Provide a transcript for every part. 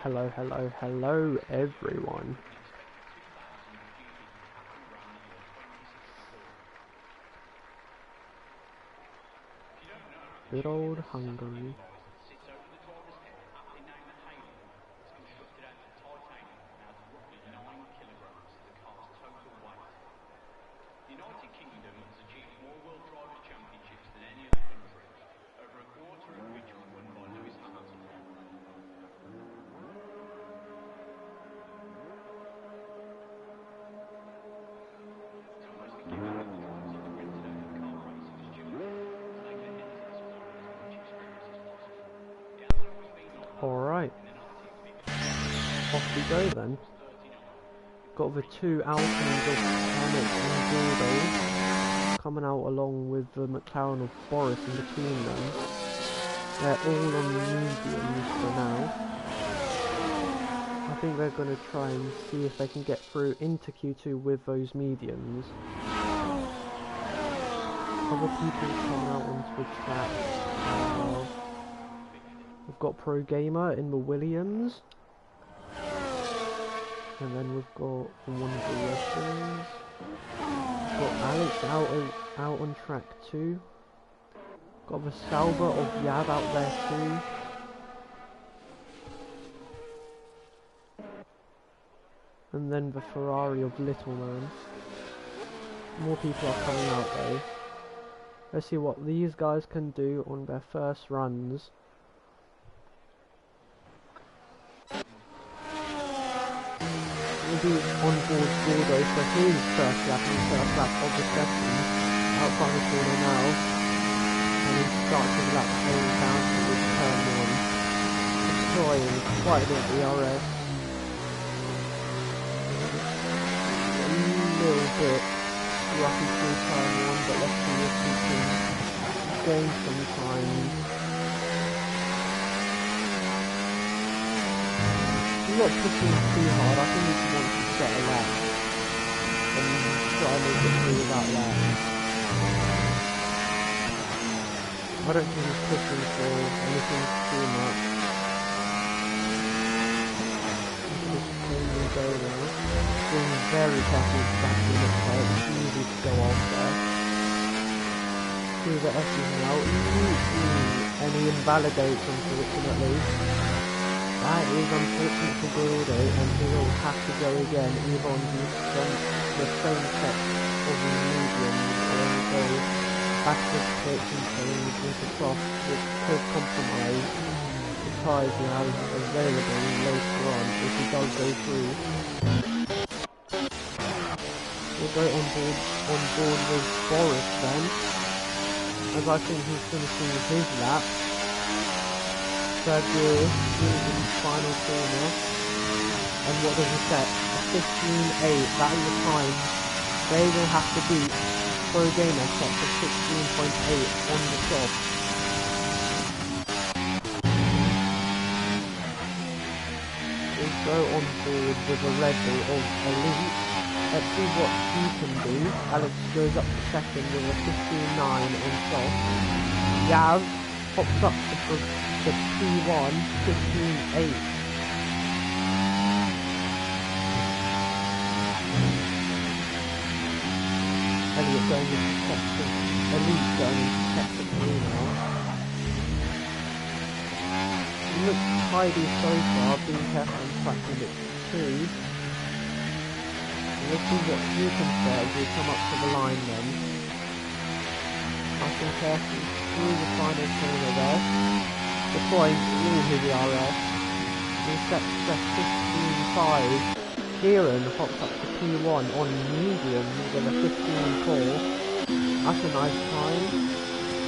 Hello, hello, hello everyone. Good old Hungary. Alright, off we go then. Got the two Alpines of Hammett and Gordo coming out along with the McLaren of Boris in between them. They're all on mediums for now. I think they're going to try and see if they can get through into Q2 with those mediums. Other people coming out onto the track. We've got Pro Gamer in the Williams. And then we've got one of the Russians. We've got Alex out on track 2. Got the Sauber of Yav out there too. And then the Ferrari of Littleman. More people are coming out though. Let's see what these guys can do on their first runs. We'll be on board Gordo for his first lap of the session. Outside the corner now. And he starts his lap going down to this turn 1. Destroying quite a bit of DRS. A little bit rocky through turn 1, but let's see if we can gain some time. He's not pushing too hard. I think he just wants to get a lap and try and make it through that lap. I don't think he's pushing for anything too much. He's just plainly go there. Being very careful with back in the car. It's easy to go off there. Through the S's now. And he invalidates, unfortunately. That is unfortunate for Gordo, and he will have to go again, either on the same set of the mediums, or go back to the pitch and change into soft, which could compromise the tyres he has available later on if he does go through. We'll go on board with Boris then, as I think he's finishing his lap. Third gear, in the final corner, and what does he set? A 15.8, that is the time they will have to beat. Pro Gamer set for 16.8 on the top. We'll go on board with a Red Bull of Elite. Let's see what he can do. Alex goes up to second with a 15.9 on top. Yav pops up to the P1, 15.8. Elliot going into sector, Elite going into sector 3 now. Looks tidy so far, being careful on track limit 2. Let's see what you can say as we come up to the line then. Nice and careful through the final corner there. Deploying all his DRS. We set 15.5. Kieran hops up to P1 on medium with a 15.4. That's a nice time.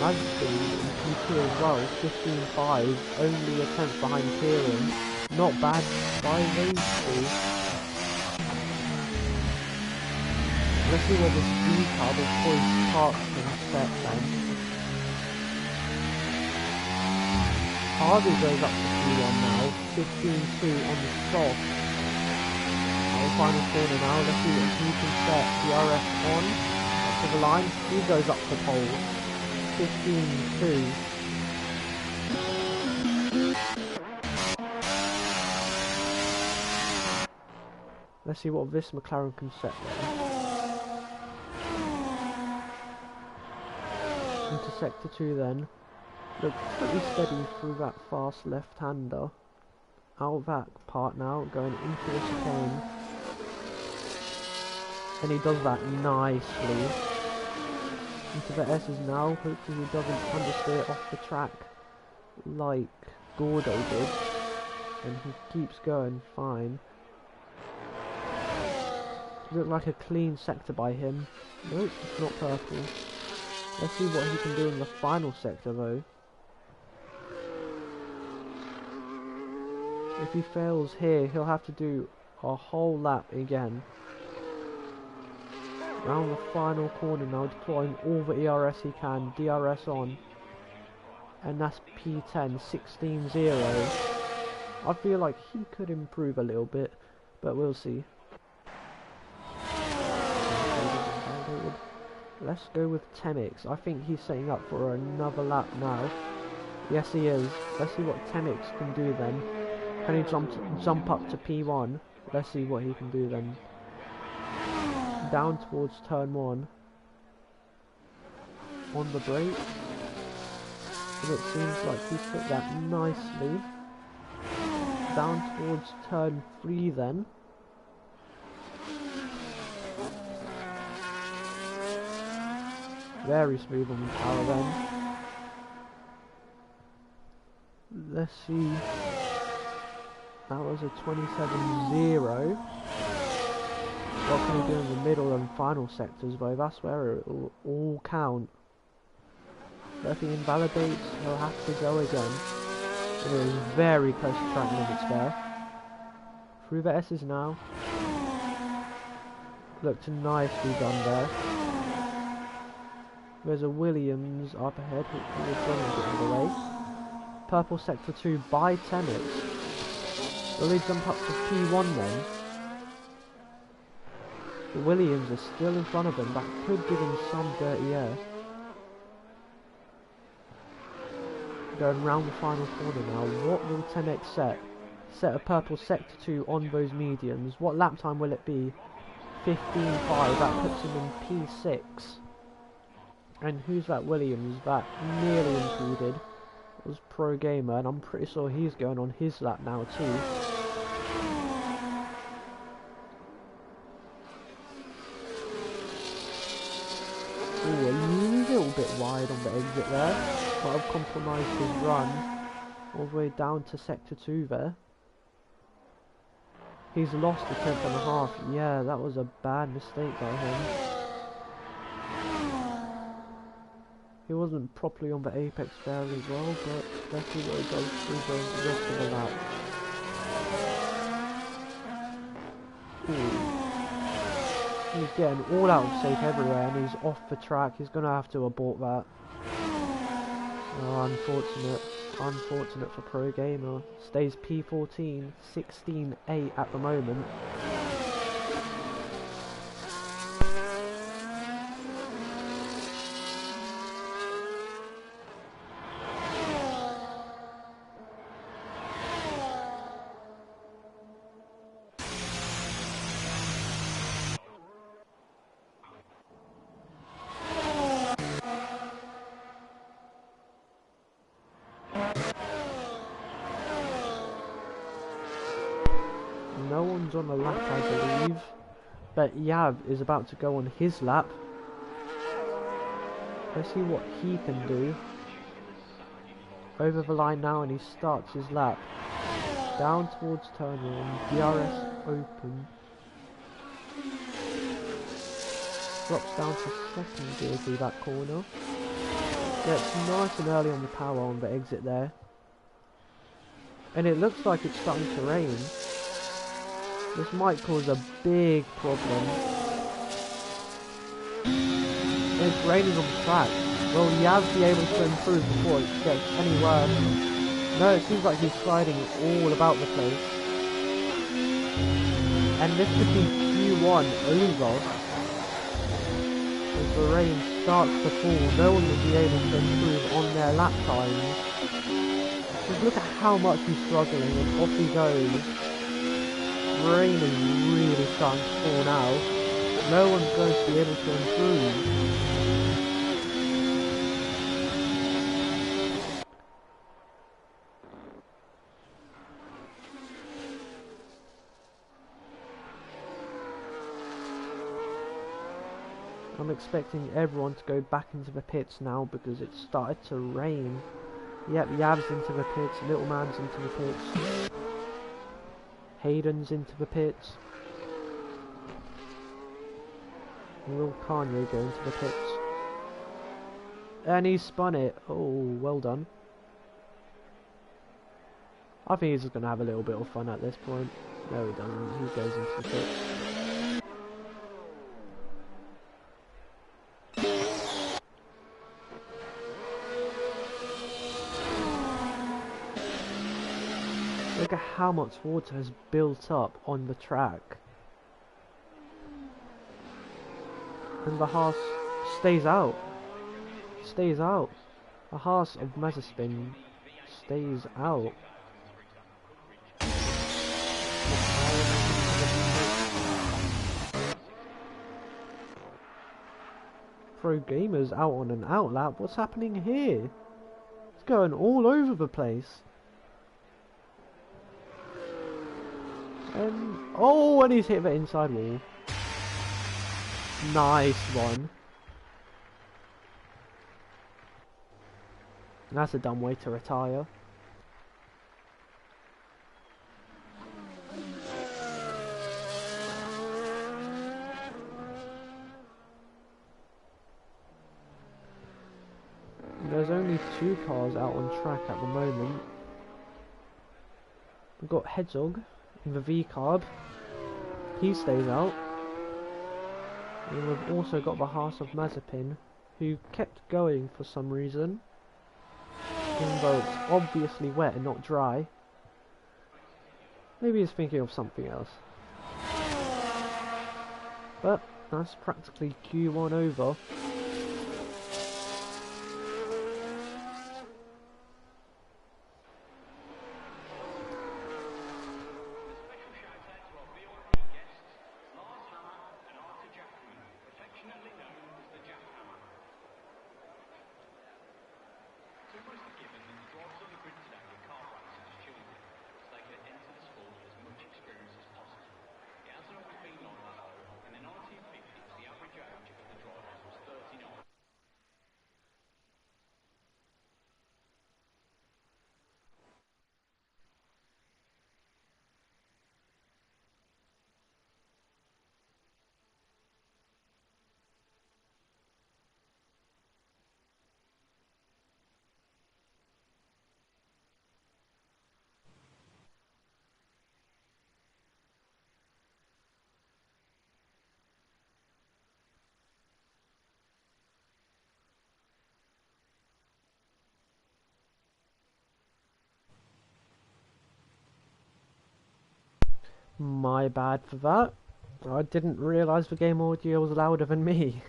Majesty in P2 as well, 15.5. Only a tenth behind Kieran. Not bad by those two. Let's see what this V-car, this Hoist Park can set then. Harvey goes up to P1 now, 15.2 on the soft. Our final corner now, let's see what he can set. DRS on, up to the line, he goes up to pole, 15.2. Let's see what this McLaren can set there. Into sector 2 then. Look pretty steady through that fast left-hander. Out of that part now, going into the chicane. And he does that nicely. Into the S's now, hopefully he doesn't understeer off the track like Gordo did. And he keeps going fine. Looked like a clean sector by him. Nope, it's not purple. Let's see what he can do in the final sector though. If he fails here, he'll have to do a whole lap again. Round the final corner now, deploying all the ERS he can, DRS on. And that's P10, 16.0. I feel like he could improve a little bit, but we'll see. Let's go with Temix. I think he's setting up for another lap now. Yes, he is. Let's see what Temix can do then. Can he jump up to P1? Let's see what he can do then. Down towards turn 1. On the brake. And it seems like he took that nicely. Down towards turn 3 then. Very smooth on the power then. Let's see. That was a 27.0. What can he do in the middle and final sectors though? That's where it will all count. But if he invalidates, he'll have to go again. And it is very close to track limits there. Through the S's now. Looked nicely done there. There's a Williams up ahead, hopefully it's going to get in the way. Purple sector 2 by Temix. Will he jump up to P1 then? The Williams are still in front of him, that could give him some dirty air. Going round the final corner now, what will Temix set? Set a purple sector 2 on those mediums. What lap time will it be? 15.5, that puts him in P6. And who's that Williams that nearly impeded? It was Pro Gamer, and I'm pretty sure he's going on his lap now too. Ooh, a little bit wide on the exit there. Might have compromised his run. All the way down to sector 2 there. He's lost a 10.5. Yeah, that was a bad mistake by him. He wasn't properly on the apex fairly well, but let's see what he does through the rest of the lap. Ooh. He's getting all out of shape everywhere and he's off the track. He's going to have to abort that. Oh, unfortunate. Unfortunate for Pro Gamer. Stays P14, 16.8 at the moment. No one's on the lap, I believe, but Yav is about to go on his lap. Let's see what he can do. Over the line now and he starts his lap. Down towards turn 1, DRS open. Drops down to second gear through that corner. Gets nice and early on the power on the exit there. And it looks like it's starting to rain. This might cause a big problem. It's raining on the track. Will Yav be able to improve before it gets any worse? No, it seems like he's sliding all about the place. And this could be Q1 over. As the rain starts to fall, no one will be able to improve on their lap times. Just look at how much he's struggling and off he goes. rain is really starting to fall now, no one's going to be able to improve. I'm expecting everyone to go back into the pits now because it started to rain. Yep, Yav's into the pits, Little Man's into the pits, Hayden's into the pits, and will Kanye go into the pits? And he spun it. Oh, well done. I think he's just going to have a little bit of fun at this point. No, he doesn't. He goes into the pits. Look at how much water has built up on the track. And the Haas stays out. Stays out. The Haas of Mazepin stays out. Pro Gamers out on an outlap. What's happening here? It's going all over the place. Oh, and he's hit the inside wall. Nice one. That's a dumb way to retire. There's only 2 cars out on track at the moment. We've got Hedgehog in the V-carb. He stays out. And we've also got the Haas of Mazepin, who kept going for some reason. Even though it's obviously wet and not dry. Maybe he's thinking of something else. But that's practically Q1 over. My bad for that. I didn't realise the game audio was louder than me.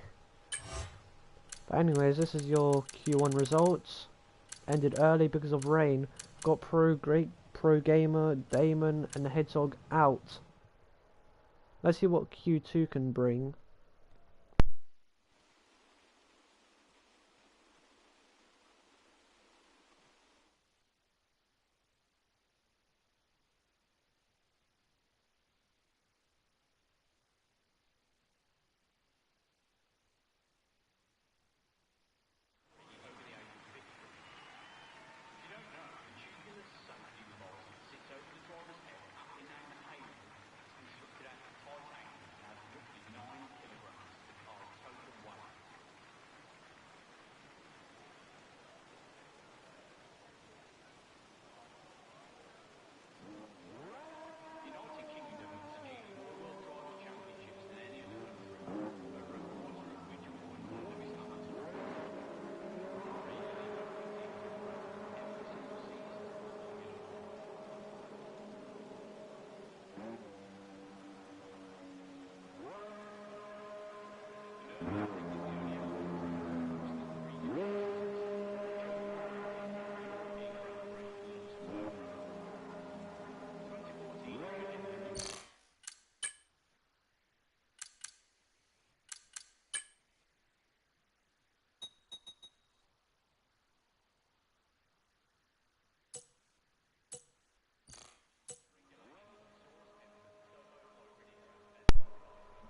But anyways, this is your Q1 results. Ended early because of rain. Got Pro Gamer, Damon and the Hedgehog out. Let's see what Q2 can bring.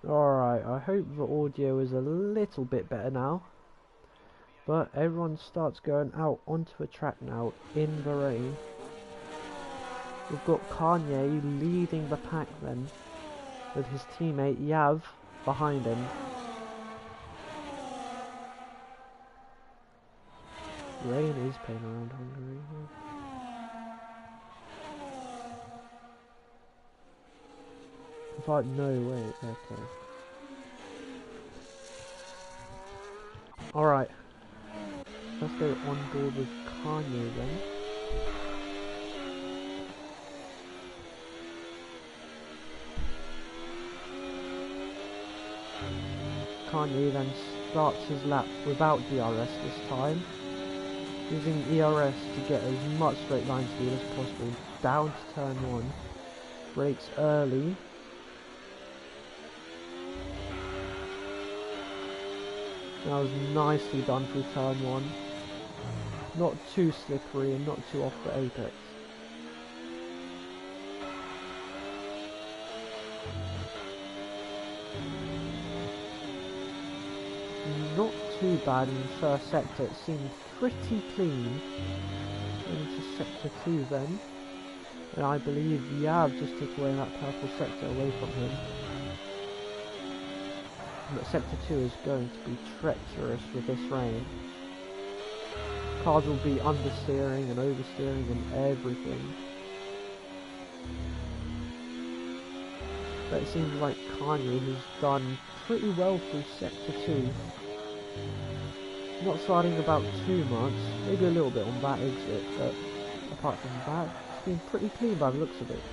Alright, I hope the audio is a little bit better now. But everyone starts going out onto the track now in the rain. We've got Kanye leading the pack then, with his teammate Yav behind him. Rain is playing around Hungary. In fact, no, wait, okay. Alright, let's go on board with Kanye then. Kanye then starts his lap without DRS this time, using ERS to get as much straight line speed as possible down to turn 1, brakes early. That was nicely done through turn 1, not too slippery and not too off the apex. Not too bad in the first sector, it seemed pretty clean. Into sector 2 then, and I believe Yav just took away that purple sector away from him. But sector 2 is going to be treacherous with this rain. Cars will be understeering and oversteering and everything. But it seems like Kanye has done pretty well through sector 2. Not sliding about too much, maybe a little bit on that exit, but apart from that, it's been pretty clean by the looks of it.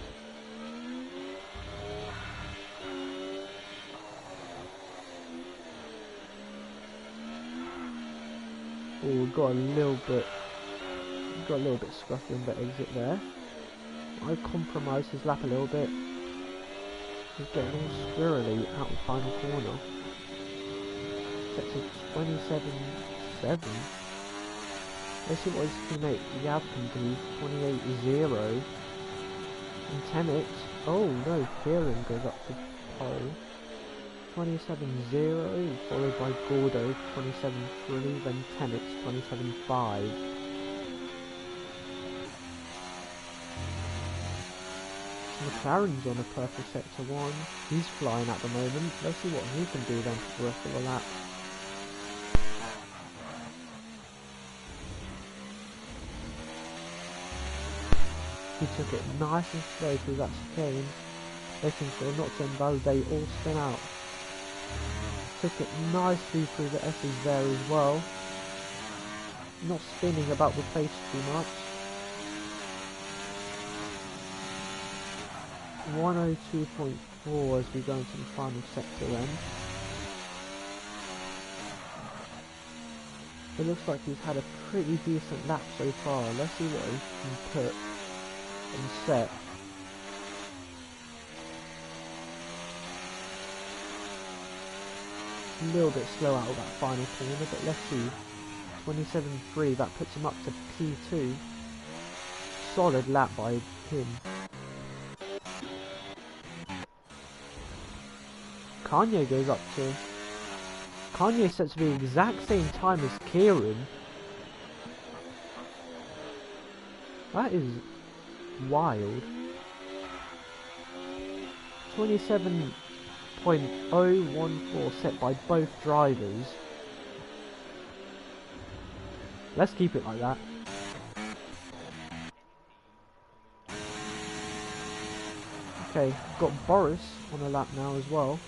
Oh, we've got a little bit scruffy on the exit there. I compromised his lap a little bit. He's getting all squirrely out of the final corner. Sector 27.7. Let's see what his teammate Yav can do. 28.0. And Tenet. Oh no, Kieran goes up to pole. 27.0, followed by Gordo 27.3, then Tenet 27.5. McLaren's on a purple sector 1. He's flying at the moment. Let's see what he can do then for the rest of the lap. He took it nice and slow through that chicane, making sure not to invalidate or spin out. Took it nicely through the S's there as well, not spinning about the place too much. 102.4 as we go into the final sector then. It looks like he's had a pretty decent lap so far. Let's see what he can put and set. A little bit slow out of that final corner, but let's see. 27.3, that puts him up to P2. Solid lap by him. Kanye goes up to... Kanye's set to be the exact same time as Kieran. That is wild. 27.014 set by both drivers. Let's keep it like that. Okay, got Boris on a lap now as well.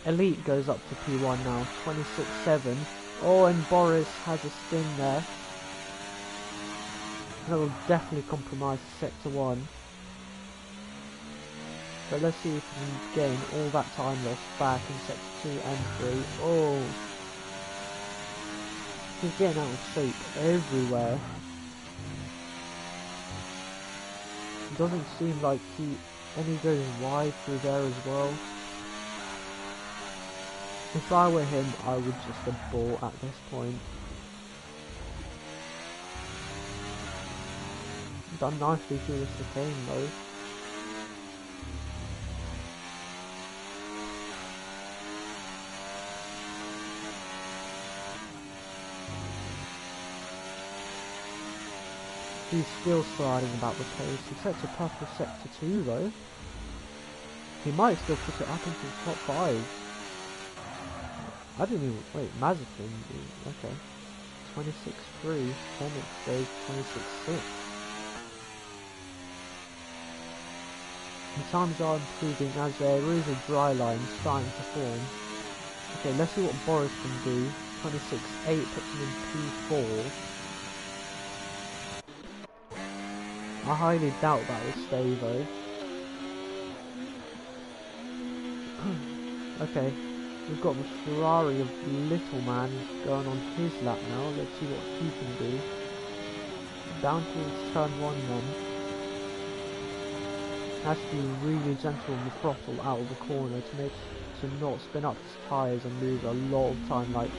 Elite goes up to P1 now, 26.7. Oh, and Boris has a spin there. That will definitely compromise sector 1. But let's see if we can gain all that time lost back in sector 2 and 3. Oh, he's getting out of shape everywhere. It doesn't seem like and he goes wide through there as well. If I were him, I would just abort at this point. Done nicely through the chicane though. He's still sliding about the pace. He sets a purple sector 2 though. He might still push it up into the top 5. I didn't even... Wait, Mazepin... Okay. 26.3. Emmett stays 26.6. The times are improving as there is a dry line starting to form. Okay, let's see what Boris can do. 26.8 puts him in P4. I highly doubt that will stay though. Okay, we've got the Ferrari of Little Man going on his lap now. Let's see what he can do. Down towards turn 1 then. Has to be really gentle on the throttle out of the corner to not spin up his tyres and lose a lot of time like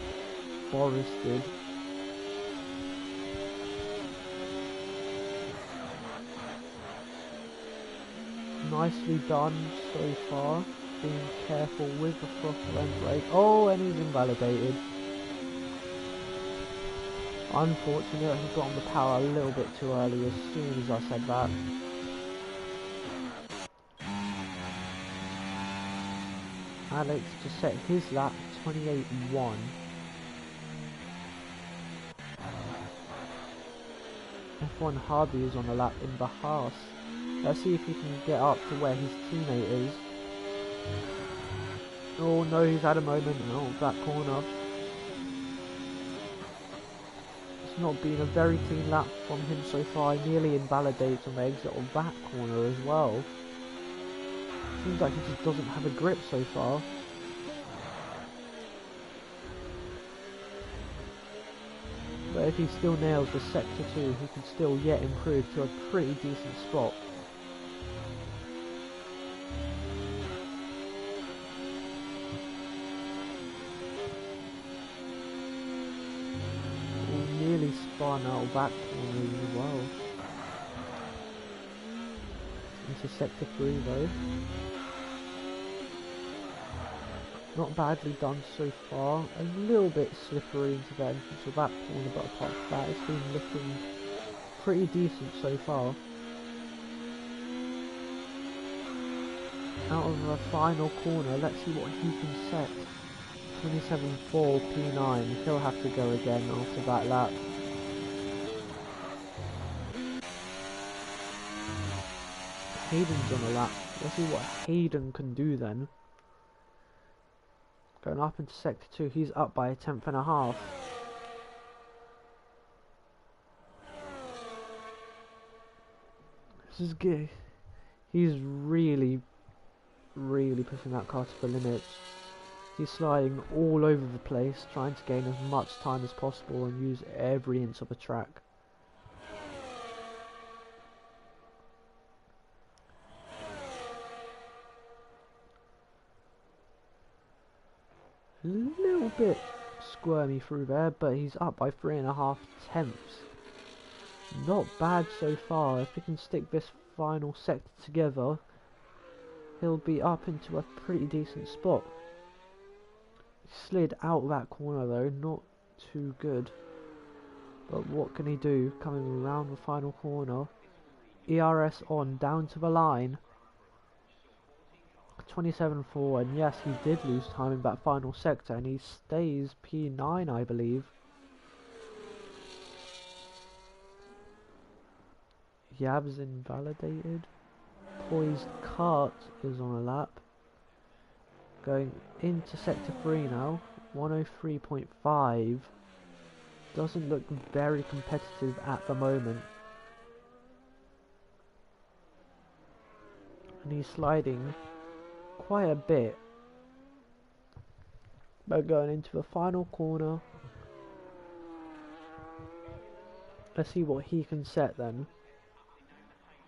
Boris did. Nicely done so far, being careful with the throttle and brake. Oh, and he's invalidated. Unfortunately, he got on the power a little bit too early as soon as I said that. Alex just set his lap 28.1. F1 Harvey is on a lap in the Haas. Let's see if he can get up to where his teammate is. Oh no, he's had a moment out of that corner. It's not been a very clean lap from him so far. He nearly invalidates on the exit of that corner as well. Seems like he just doesn't have a grip so far. But if he still nails the sector 2, he can still yet improve to a pretty decent spot. Nearly spun out of that corner as well. Into sector 3 though. Not badly done so far. A little bit slippery into the entrance of that corner, but apart from that, it's been looking pretty decent so far. Out of the final corner, let's see what he can set. 27.4 P9. He'll have to go again after that lap. Hayden's on a lap. Let's see what Hayden can do then. Going up into sector 2, he's up by a 1/10.5. This is good. He's really pushing that car to the limits. He's sliding all over the place, trying to gain as much time as possible and use every inch of the track. A little bit squirmy through there, but he's up by 3.5 tenths. Not bad so far. If he can stick this final sector together, he'll be up into a pretty decent spot. He slid out of that corner though, not too good. But what can he do? Coming around the final corner. ERS on, down to the line. 27.4, and yes, he did lose time in that final sector, and he stays P9, I believe. Yab's invalidated. Poised Kart is on a lap. Going into sector 3 now. 103.5. Doesn't look very competitive at the moment. And he's sliding quite a bit. But going into the final corner. Let's see what he can set then.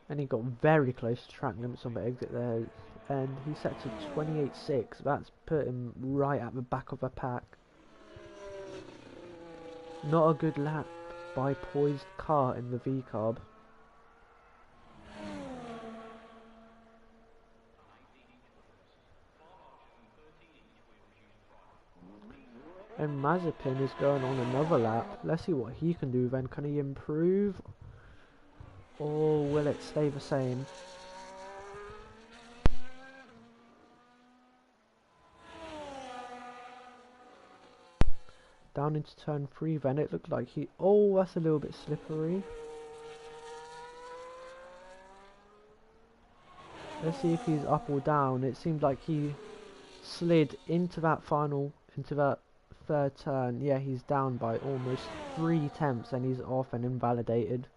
And he got very close to track limits on the exit there. And he set to 28.6. That's put him right at the back of the pack. Not a good lap by Poised Car in the V-carb. And Mazepin is going on another lap. Let's see what he can do then. Can he improve? or will it stay the same? Down into turn 3 then, it looked like he... Oh, that's a little bit slippery. Let's see if he's up or down. It seemed like he slid into that third turn. Yeah, he's down by almost 3 attempts and he's off and invalidated.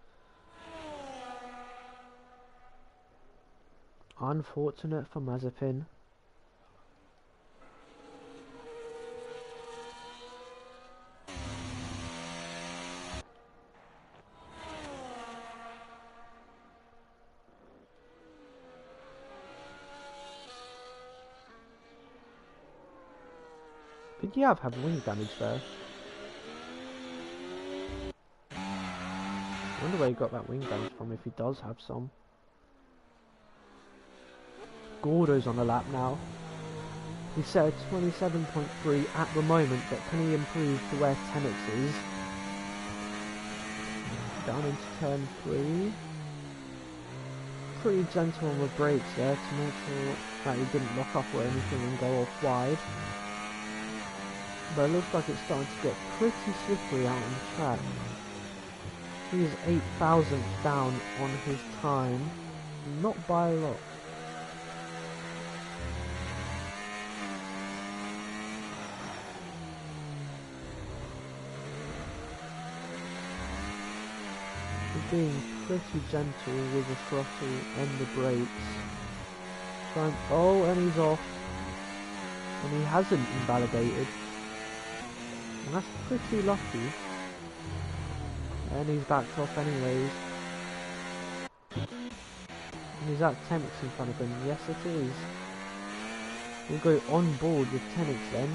Unfortunate for Mazepin. Did you have wing damage there? I wonder where he got that wing damage from, if he does have some. Gordo's on the lap now. He's set at 27.3 at the moment, but can he improve to where Tenix is? Down into turn 3. Pretty gentle on the brakes there to make sure that he didn't lock up or anything and go off wide. But it looks like it's starting to get pretty slippery out on the track. He is 8,000th down on his time, not by a lot. He's being pretty gentle with the throttle and the brakes. Oh, and he's off. And he hasn't invalidated. And that's pretty lucky. And he's backed off anyways. And is that Tenix in front of him? Yes it is. We'll go on board with Tenix then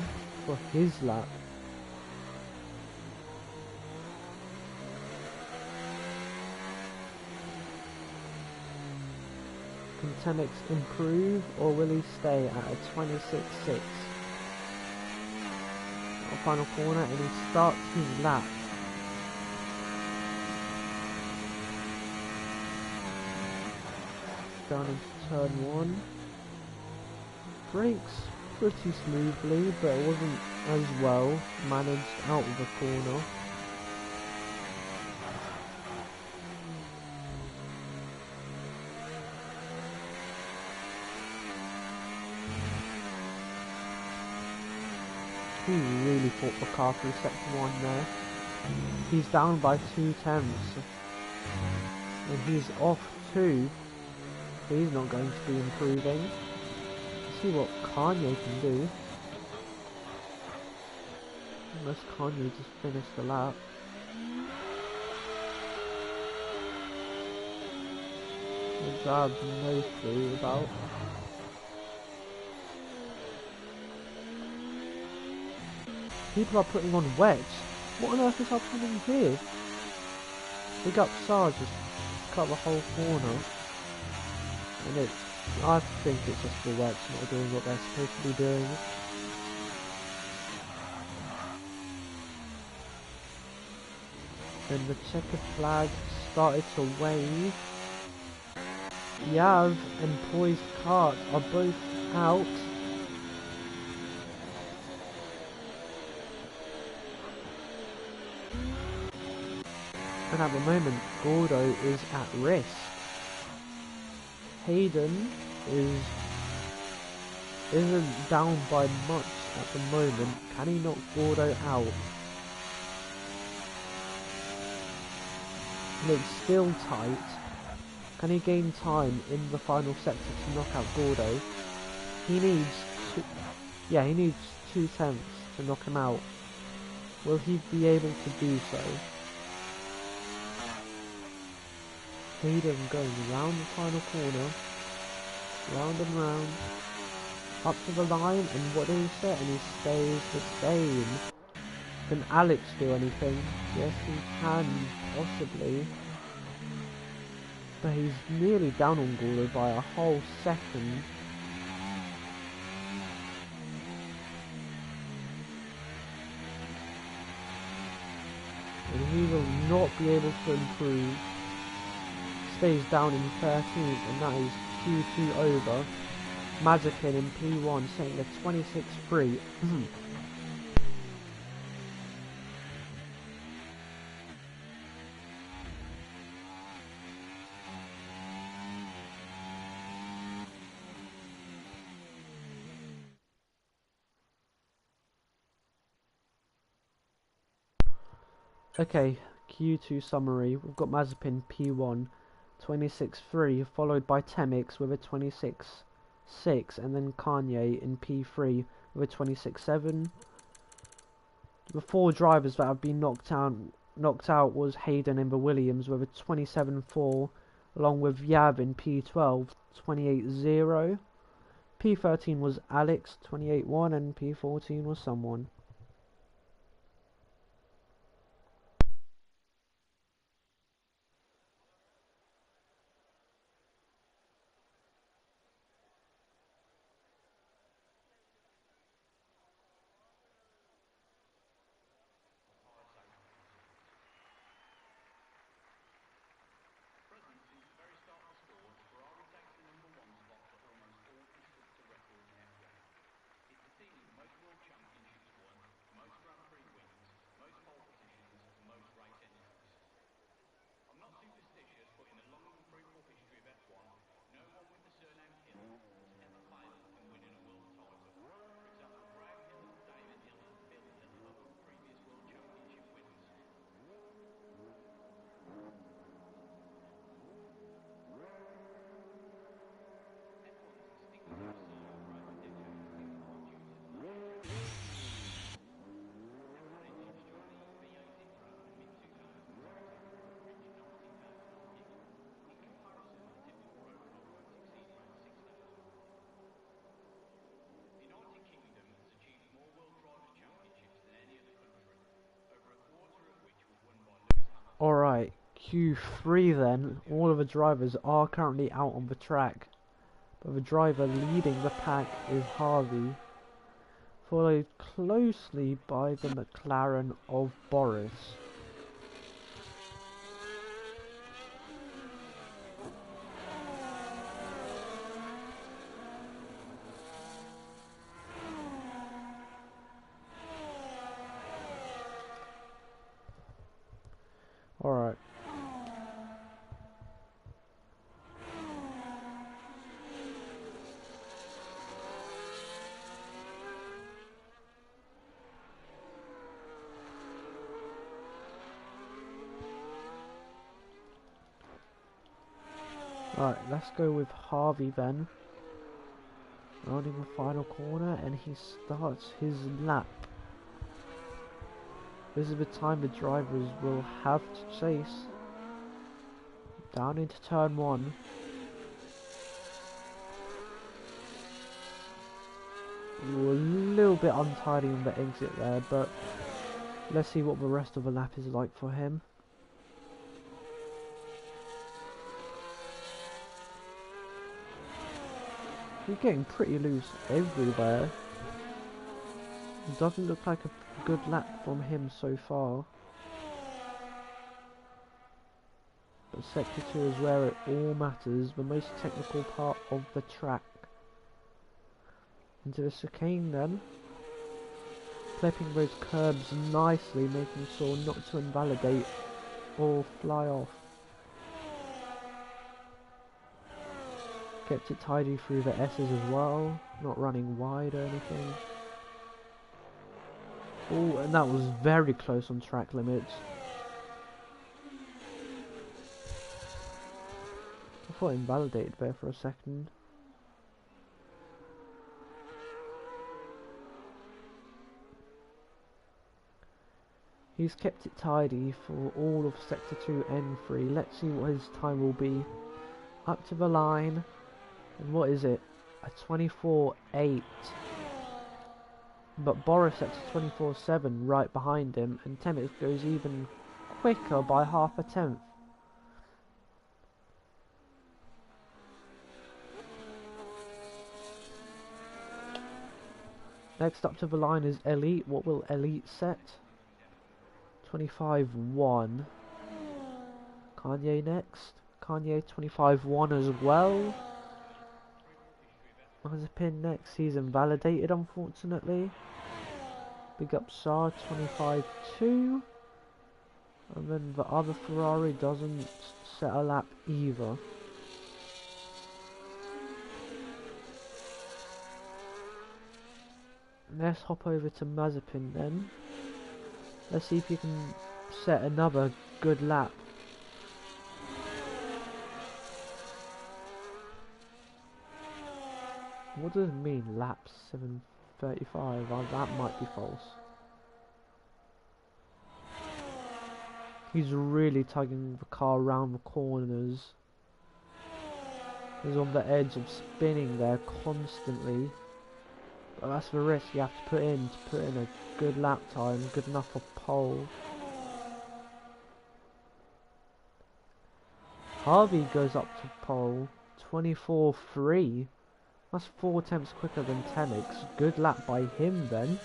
for his lap. Can Tenix improve or will he stay at a 26.6? Final corner and he starts his lap. Down into turn 1. Brakes pretty smoothly, but it wasn't as well managed out of the corner. He really fought the car through sector 1 there. He's down by 2 tenths. And he's off 2. He's not going to be improving. Let's see what Kanye can do. Unless Kanye just finished the lap. Which I have no clue about. People are putting on wets. What on earth is happening here? Big up Sarge just cut the whole corner. And I think it's just the wets not doing what they're supposed to be doing. Then the checkered flag started to wave. Yav and Poised Kart are both out. And at the moment, Gordo is at risk. Hayden isn't down by much at the moment. Can he knock Gordo out? Looks still tight. Can he gain time in the final sector to knock out Gordo? He needs he needs 2 tenths to knock him out. Will he be able to do so? Hayden going round the final corner, round and round, up to the line, and what did he say? And he stays the same. Can Alex do anything? Yes, he can, possibly. But he's nearly down on Gordo by a whole second. And he will not be able to improve. stays down in 13th, and that is Q2 over. Mazepin in P1 setting a 26.3. Okay, Q2 summary. We've got Mazepin P1 26.3, followed by Temix with a 26.6, and then Kanye in P3 with a 26.7. The four drivers that have been knocked out was Hayden and the Williams with a 27.4, along with Yav in P12 28.0. P13 was Alex 28.1, and P14 was someone. Alright, Q3 then. All of the drivers are currently out on the track, but the driver leading the pack is Harvey, followed closely by the McLaren of Boris. Alright. Alright, let's go with Harvey then. Rounding the final corner, and he starts his lap. This is the time the drivers will have to chase. Down into turn 1. We were a little bit untidy on the exit there, but let's see what the rest of the lap is like for him. He's getting pretty loose everywhere. It doesn't look like a good lap from him so far. But Sector 2 is where it all matters, the most technical part of the track. Into the chicane then. Clipping those curbs nicely, making sure not to invalidate or fly off. Kept it tidy through the S's as well, not running wide or anything. Oh, and that was very close on track limits. I thought it invalidated there for a second. He's kept it tidy for all of Sector 2 and 3. Let's see what his time will be. Up to the line. And what is it? A 24.8. But Boris at 24.7 right behind him, and Temix goes even quicker by half a tenth. Next up to the line is Elite. What will Elite set? 25.1. Kanye next. Kanye 25-1 as well. Mazepin next season validated, unfortunately. Big up Saar 25-2. And then the other Ferrari doesn't set a lap either. Let's hop over to Mazepin then. Let's see if you can set another good lap. What does it mean, lap 7:35? Oh, that might be false. He's really tugging the car around the corners. He's on the edge of spinning there constantly. But that's the risk you have to put in a good lap time, good enough for pole. Harvey goes up to pole, 24.3. That's 4 attempts quicker than Tenix. Good lap by him then.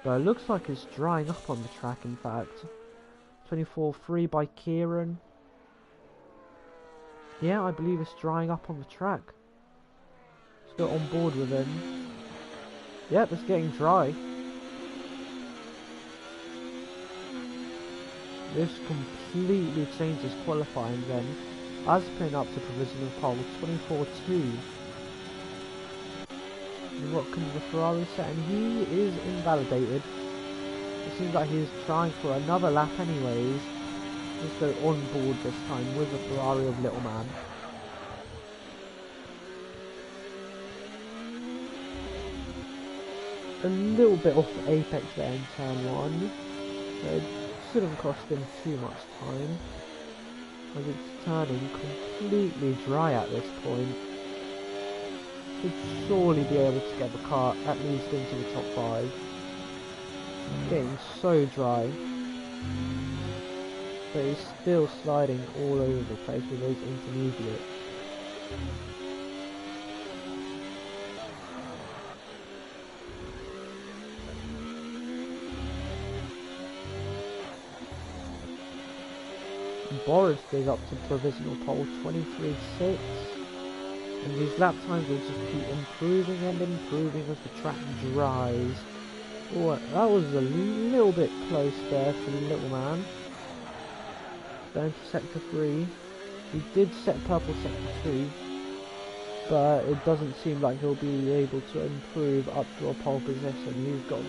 But it looks like it's drying up on the track, in fact. 24.3 by Kieran. Yeah, I believe it's drying up on the track. Let's go on board with him. Yep, it's getting dry. This completely changes qualifying then. Mazepin up to provisional pole, 24.2. And what can the Ferrari set? And he is invalidated. It seems like he's trying for another lap anyways. Let's go on board this time with the Ferrari of Little Man. A little bit off the apex there in turn 1. It shouldn't cost him too much time, as it's turning completely dry at this point. Should surely be able to get the car at least into the top 5. Getting so dry, but he's still sliding all over the place with those intermediates. Boris goes up to provisional pole, 23.6. And these lap times will just keep improving and improving as the track dries. Oh, that was a little bit close there for the Little Man. Down to sector 3. He did set purple sector 2, but it doesn't seem like he'll be able to improve up to a pole position. He's got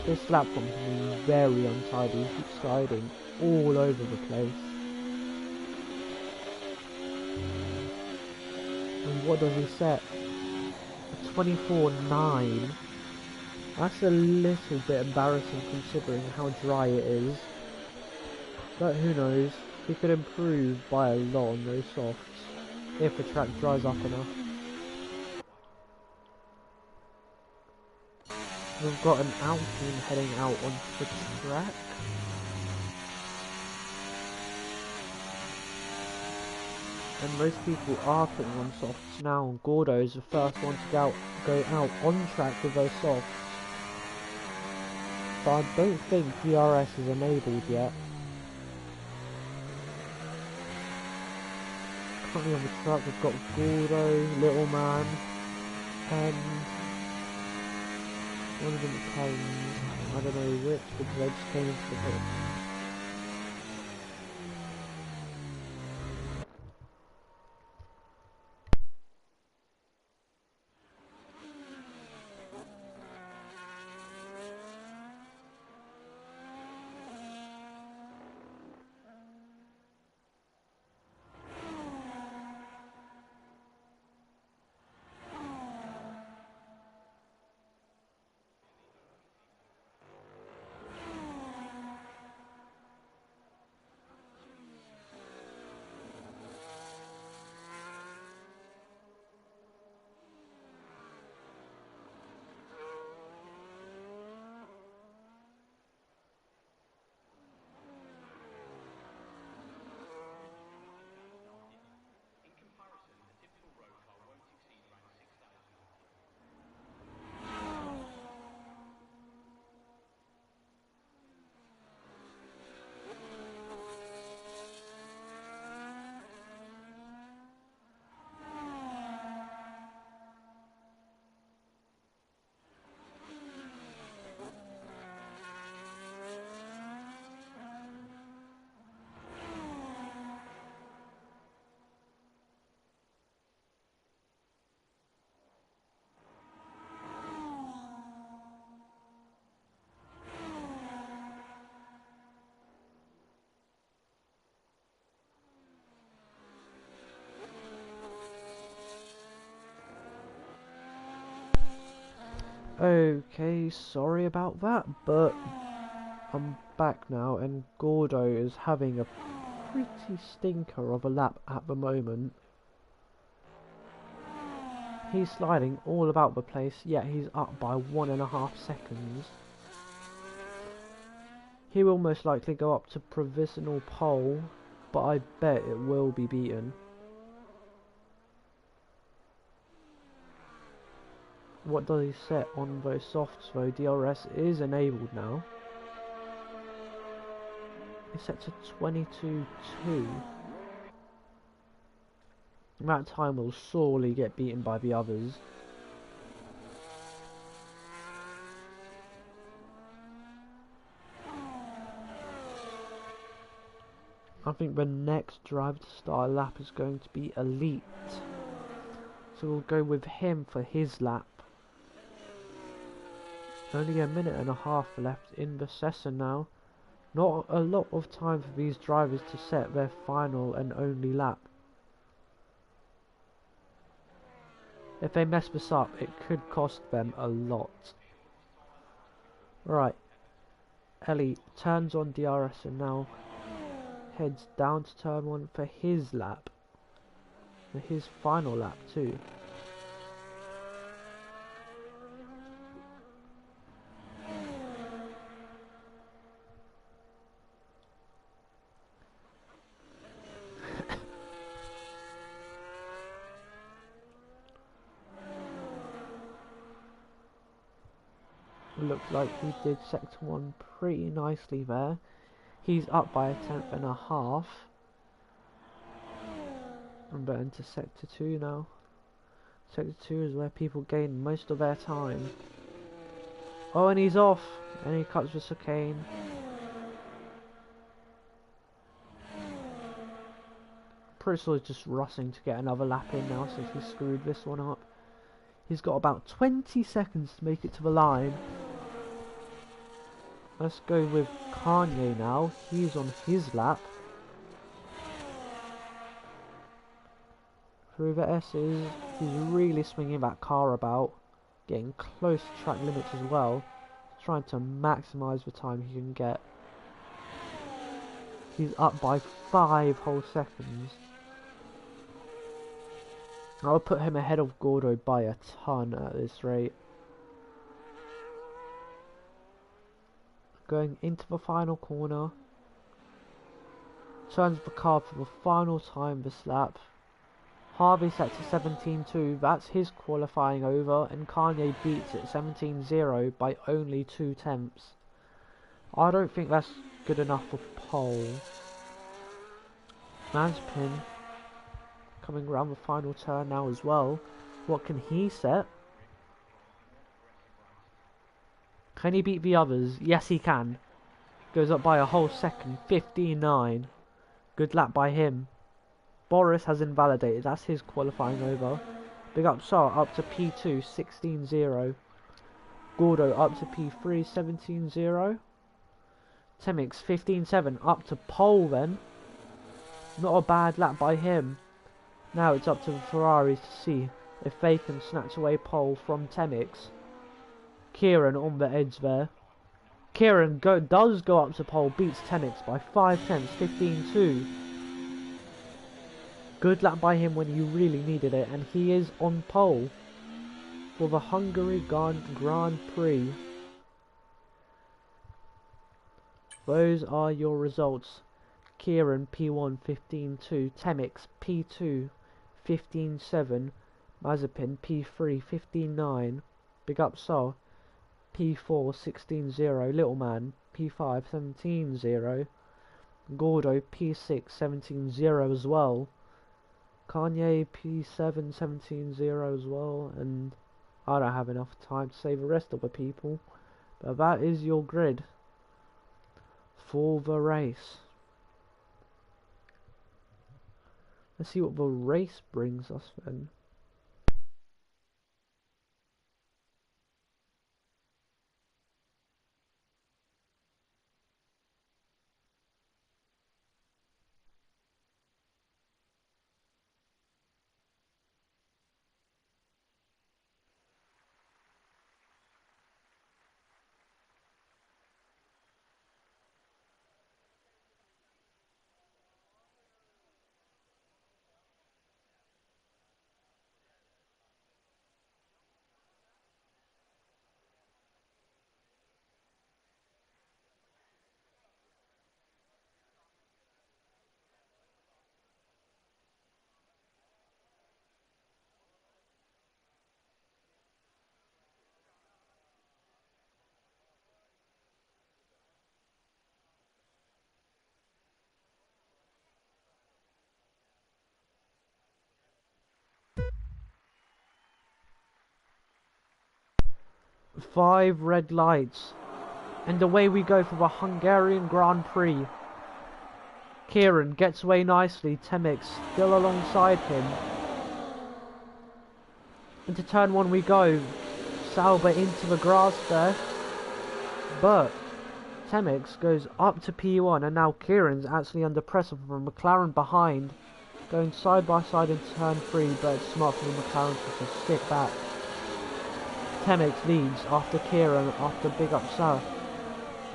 this lap from him very untidy. He keeps sliding all over the place. And what does he set? A 24.9. That's a little bit embarrassing considering how dry it is. But who knows, he could improve by a lot on those softs, if the track dries up enough. We've got an Alpine heading out onto the track. And most people are putting on softs now. Gordo is the first one to go out on track with those softs. But I don't think DRS is enabled yet. Currently on the track we've got Gordo, Little Man, and one of them is Haynes. I don't know which because they just came into the pit. Okay, sorry about that, but I'm back now, and Gordo is having a pretty stinker of a lap at the moment. He's sliding all about the place, yet he's up by 1.5 seconds. He will most likely go up to provisional pole, but I bet it will be beaten. What does he set on those softs though? DRS is enabled now. It's set to 22.2. That time will sorely get beaten by the others. I think the next driver to start a lap is going to be Elite. So we'll go with him for his lap. Only a minute and a half left in the session now. Not a lot of time for these drivers to set their final and only lap. If they mess this up, it could cost them a lot. Right, Ellie turns on DRS and now heads down to turn 1 for his lap. For his final lap too. Looks like he did sector 1 pretty nicely there. He's up by 1/10.5. I'm going to sector 2 now. Sector 2 is where people gain most of their time. Oh, and he's off! And he cuts the chicane. Pretty sure he's just rushing to get another lap in now since he screwed this one up. He's got about 20 seconds to make it to the line. Let's go with Kanye now. He's on his lap. Through the S's, he's really swinging that car about. Getting close to track limits as well. Trying to maximise the time he can get. He's up by 5 whole seconds. I'll put him ahead of Gordo by a ton at this rate. Going into the final corner. Turns the car for the final time this lap. Harvey set to 17.2, that's his qualifying over, and Kanye beats it 17.0 by only 0.2. I don't think that's good enough for pole. Mazepin coming around the final turn now as well. What can he set? Can he beat the others? Yes, he can. Goes up by a whole second, 15.9. Good lap by him. Boris has invalidated, that's his qualifying over. Big up Sar up to P2, 16.0. Gordo up to P3, 17.0. Temix, 15.7, up to pole then. Not a bad lap by him. Now it's up to the Ferraris to see if they can snatch away pole from Temix. Kieran on the edge there. Kieran does go up to pole, beats Temix by 5/10, 15.2. Good lap by him when you really needed it, and he is on pole for the Hungary Grand Prix. Those are your results. Kieran P1 15.2, Temix P2 15.7, Mazepin P3 15.9, Big Up Sol P4 16.0, Little Man P5 17.0, Gordo P6 17.0 as well. Kanye P7 17.0 as well, and I don't have enough time to say the rest of the people, but that is your grid for the race. Let's see what the race brings us then. 5 red lights. And away we go for the Hungarian Grand Prix. Kieran gets away nicely. Temix still alongside him. Into turn 1 we go. Sauber into the grass there. But Temix goes up to P1, and now Kieran's actually under pressure from McLaren behind. Going side by side in turn 3, but it's smart for the McLaren to just sit back. Temix leads after Kieran, after Big Up South.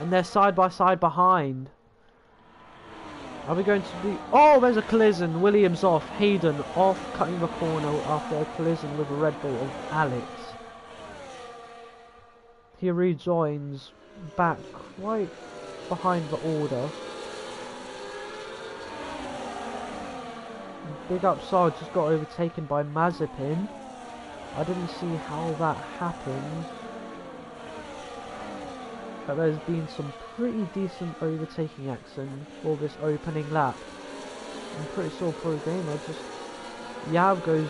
And they're side by side behind. Are we going to be... Oh, there's a collision. Williams off. Hayden off, cutting the corner after a collision with a Red Bull of Alex. He rejoins back right behind the order. Big Up Side just got overtaken by Mazepin. I didn't see how that happened. But there's been some pretty decent overtaking action for this opening lap. I'm pretty sure for a gamer, just Yav goes,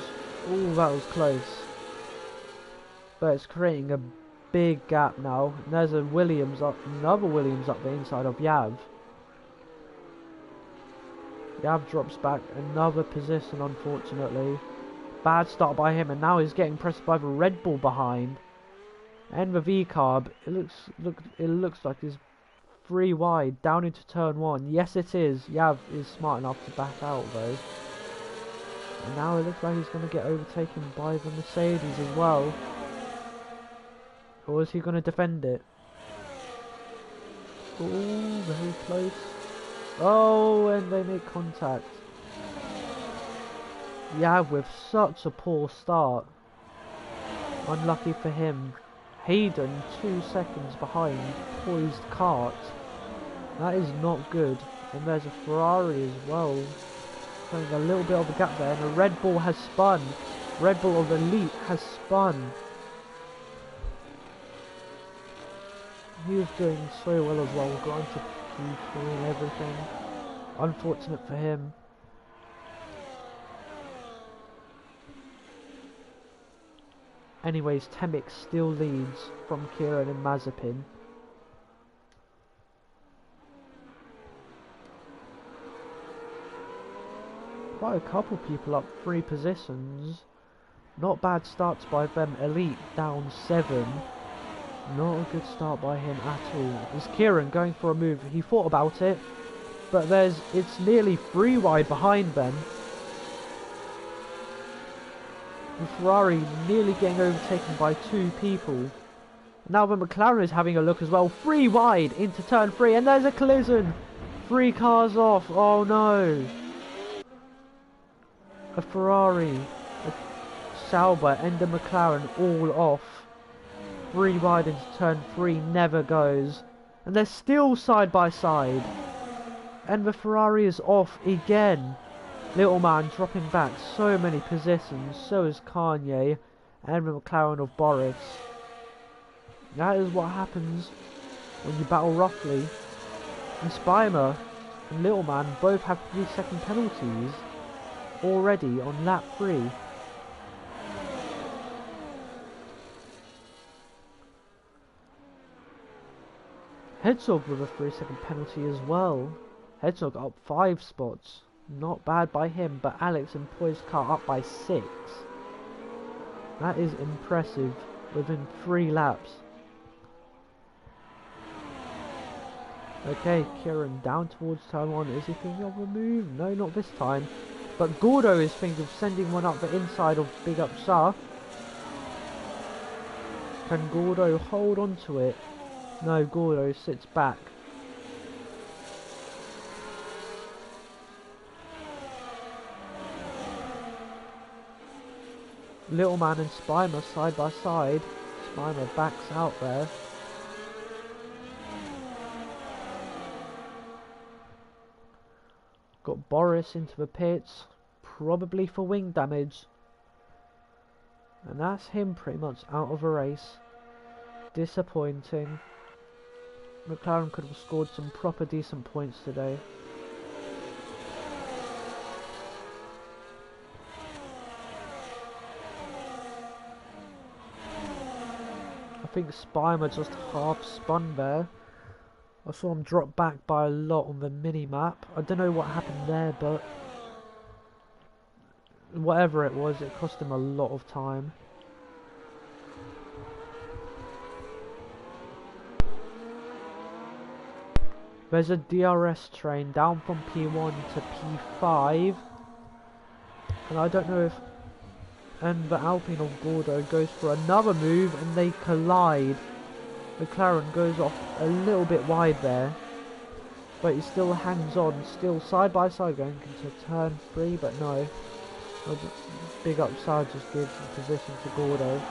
oh, that was close. But it's creating a big gap now. And there's a Williams up, another Williams up the inside of Yav. Yav drops back another position, unfortunately. Bad start by him, and now he's getting pressed by the Red Bull behind. And the V-carb, it looks like it's 3 wide down into turn 1. Yes, it is. Yav is smart enough to back out though. And now it looks like he's going to get overtaken by the Mercedes as well. Or is he going to defend it? Oh, very close. Oh, and they make contact. Yav with such a poor start. Unlucky for him. Hayden 2 seconds behind poised kart. That is not good. And there's a Ferrari as well. Showing a little bit of a gap there. And a Red Bull has spun. Red Bull of Elite has spun. He was doing so well as well. Got into P3 and everything. Unfortunate for him. Anyways, Temix still leads from Kieran and Mazepin. Quite a couple people up 3 positions. Not bad starts by them. Elite down 7. Not a good start by him at all. Is Kieran going for a move? He thought about it, but it's nearly 3 wide behind them. The Ferrari nearly getting overtaken by 2 people. Now the McLaren is having a look as well. 3 wide into turn 3, and there's a collision. 3 cars off. Oh no. A Ferrari, a Sauber and a McLaren all off. 3 wide into turn 3 never goes. And they're still side by side. And the Ferrari is off again. Little man dropping back so many positions, so is Kanye and the McLaren of Boris. That is what happens when you battle roughly. And Spimer and Little Man both have 3-second penalties already on lap 3. Herzog with a 3-second penalty as well. Herzog up 5 spots. Not bad by him, but Alex and Poised Car up by 6. That is impressive within 3 laps. Okay, Kieran down towards turn 1. Is he thinking of a move? No, not this time. But Gordo is thinking of sending one up the inside of Big Up Shah. Can Gordo hold on to it? No, Gordo sits back. Little Man and Spimer side by side. Spimer backs out there. Got Boris into the pits, probably for wing damage. And that's him pretty much out of a race. Disappointing. McLaren could have scored some proper decent points today. I think Spimer just half spun there. I saw him drop back by a lot on the mini-map. I don't know what happened there, but whatever it was, it cost him a lot of time. There's a DRS train down from P1 to P5. And I don't know if... And the Alpine of Gordo goes for another move and they collide. McLaren goes off a little bit wide there. But he still hangs on, still side by side going into turn 3, but no. A big upside just gives position to Gordo.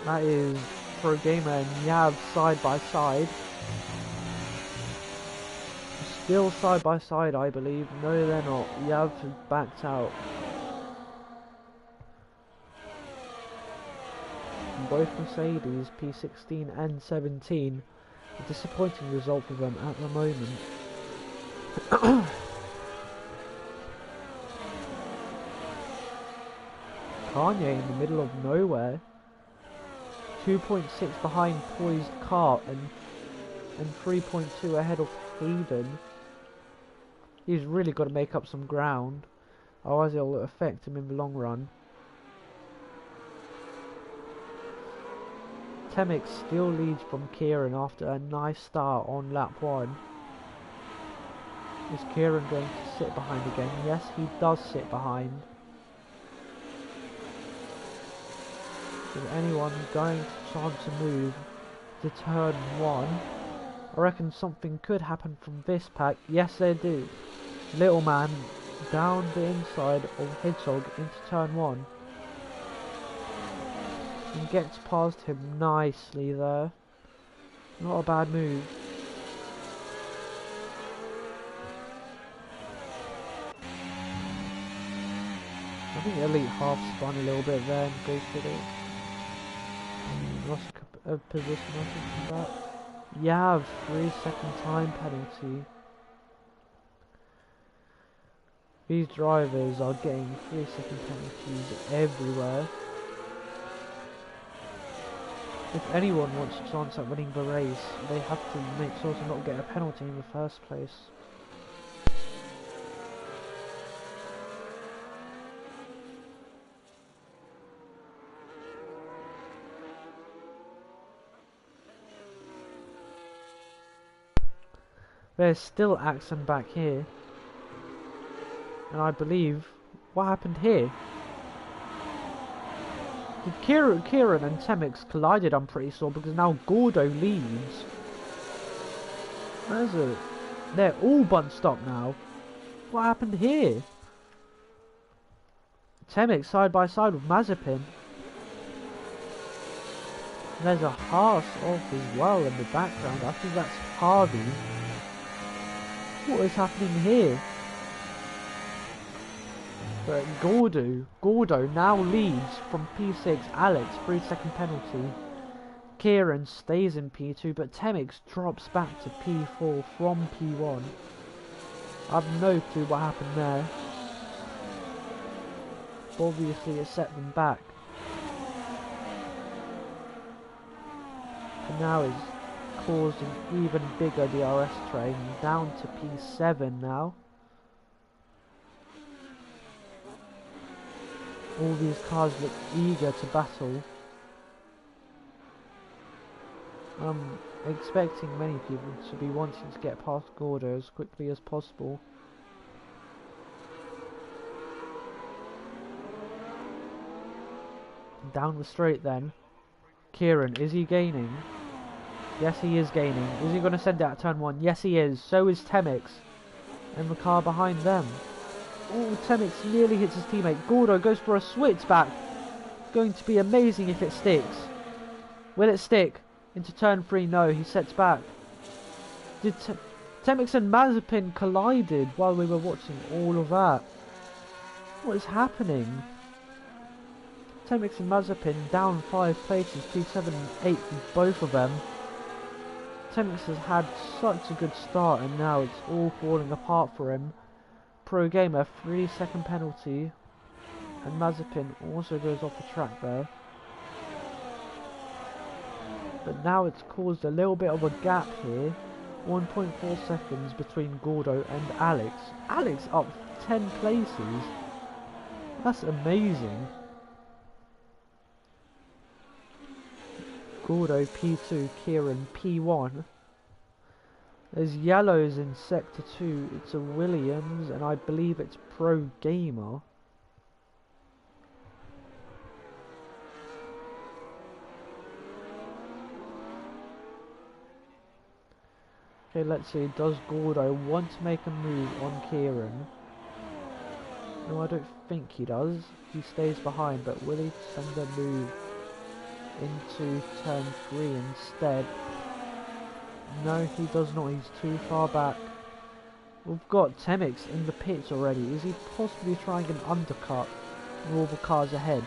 That is Pro Gamer and Yav side by side. Still side by side, I believe. No, they're not. Yav has backed out. Both Mercedes, P16 and 17. A disappointing result for them at the moment. Kanye in the middle of nowhere. 2.6 behind Poised Kart and 3.2 ahead of Hayden. He's really got to make up some ground, otherwise it'll affect him in the long run. Temix still leads from Kieran after a nice start on lap 1. Is Kieran going to sit behind again? Yes, he does sit behind. Is anyone going to try to move to turn 1? I reckon something could happen from this pack. Yes, they do. Little man down the inside of Hedgehog into turn 1. And gets past him nicely there. Not a bad move. I think Elite half spun a little bit there and goes for it. Lost a position, I think, from that. Yeah, 3-second time penalty. These drivers are getting 3-second penalties everywhere. If anyone wants a chance at winning the race, they have to make sure to not get a penalty in the first place. There's still Axon back here. And I believe... What happened here? Did Kieran and Temix collided, I'm pretty sure, because now Gordo leads. Where's it? They're all bunched up now. What happened here? Temix side by side with Mazepin. There's a Haas off as well in the background. I think that's Harvey. What is happening here? But Gordo now leads from P6. Alex, 3-second penalty. Kieran stays in P2, but Temix drops back to P4 from P1. I have no clue what happened there. Obviously it set them back. And now it's caused an even bigger DRS train, down to P7 now. All these cars look eager to battle. I'm expecting many people to be wanting to get past Gordo as quickly as possible. Down the straight then. Kieran, is he gaining? Yes, he is gaining. Is he going to send it at turn 1? Yes, he is. So is Temix. And the car behind them. Oh, Temix nearly hits his teammate. Gordo goes for a switchback. Going to be amazing if it sticks. Will it stick? Into turn 3, no, he sets back. Did Temix and Mazepin collided while we were watching all of that? What is happening? Temix and Mazepin down 5 places, P7 and 8 with both of them. Temix has had such a good start and now it's all falling apart for him. Pro Gamer, 3-second penalty. And Mazepin also goes off the track there. But now it's caused a little bit of a gap here. 1.4 seconds between Gordo and Alex. Alex up 10 places. That's amazing. Gordo P2, Kieran P1. There's yellows in sector 2. It's a Williams and I believe it's Pro Gamer. Okay, let's see. Does Gordo want to make a move on Kieran? No, I don't think he does. He stays behind, but will he send a move into turn 3 instead? No, he does not. He's too far back. We've got Temix in the pits already. Is he possibly trying an undercut with all the cars ahead?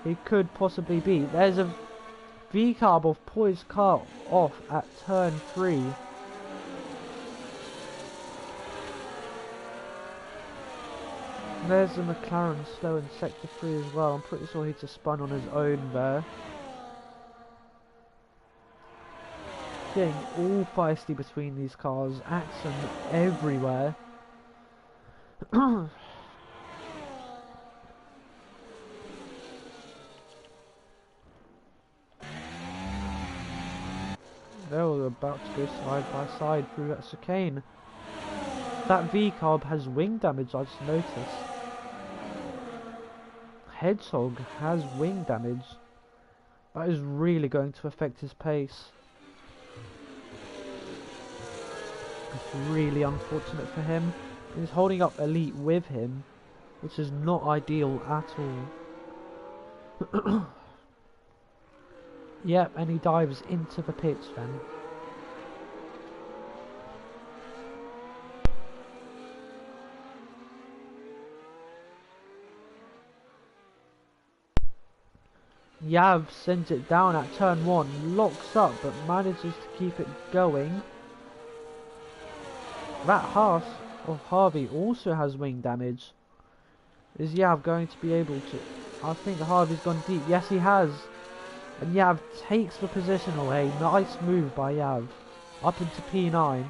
He could possibly be. There's a V-carb of Poised car off at turn 3. There's the McLaren slow in sector 3 as well. I'm pretty sure he just spun on his own there. Getting all feisty between these cars. Action everywhere. They were about to go side by side through that chicane. That V-carb has wing damage, I just noticed. Hedgehog has wing damage. That is really going to affect his pace. It's really unfortunate for him. He's holding up Elite with him, which is not ideal at all. Yep, and he dives into the pits then. Yav sends it down at turn 1, locks up but manages to keep it going. That Haas of Harvey also has wing damage. Is Yav going to be able to... I think Harvey's gone deep. Yes, he has. And Yav takes the position away. Nice move by Yav. Up into P9.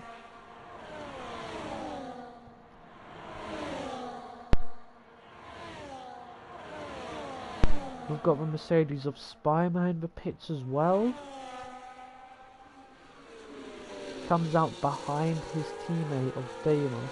We've got the Mercedes of Spyman in the pits as well. Comes out behind his teammate of Daimler.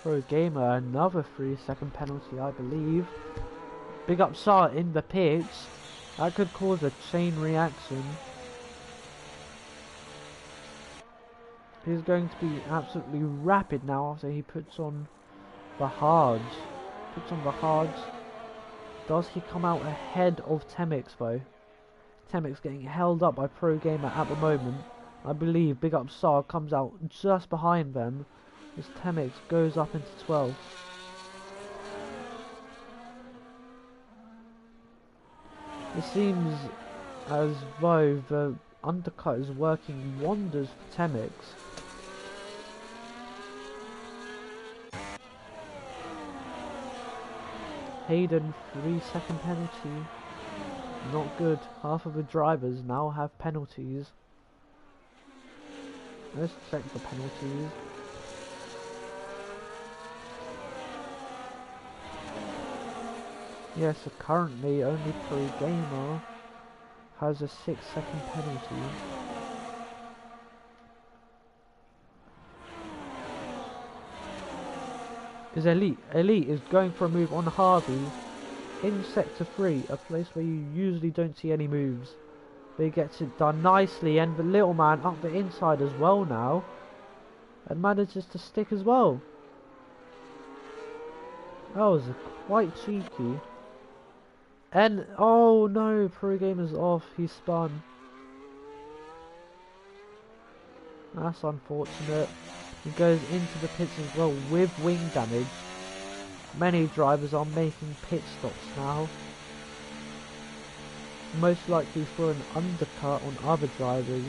Pro Gamer, another 3-second penalty, I believe. Big up Sar in the pits. That could cause a chain reaction. He's going to be absolutely rapid now after he puts on the hards. Does he come out ahead of Temix though? Temix getting held up by Pro Gamer at the moment. I believe Big Up Sar comes out just behind them as Temix goes up into 12th. It seems as though the undercut is working wonders for Temix. Hayden, 3-second penalty. Not good. Half of the drivers now have penalties. Let's check the penalties. Yes, so currently only Pro Gamer has a 6-second penalty. Is Elite is going for a move on Harvey in sector 3, a place where you usually don't see any moves. But he gets it done nicely, and the little man up the inside as well now, and manages to stick as well. That was quite cheeky. And oh no, Pro Gamer's off. He spun. That's unfortunate. He goes into the pits as well with wing damage. Many drivers are making pit stops now. Most likely for an undercut on other drivers.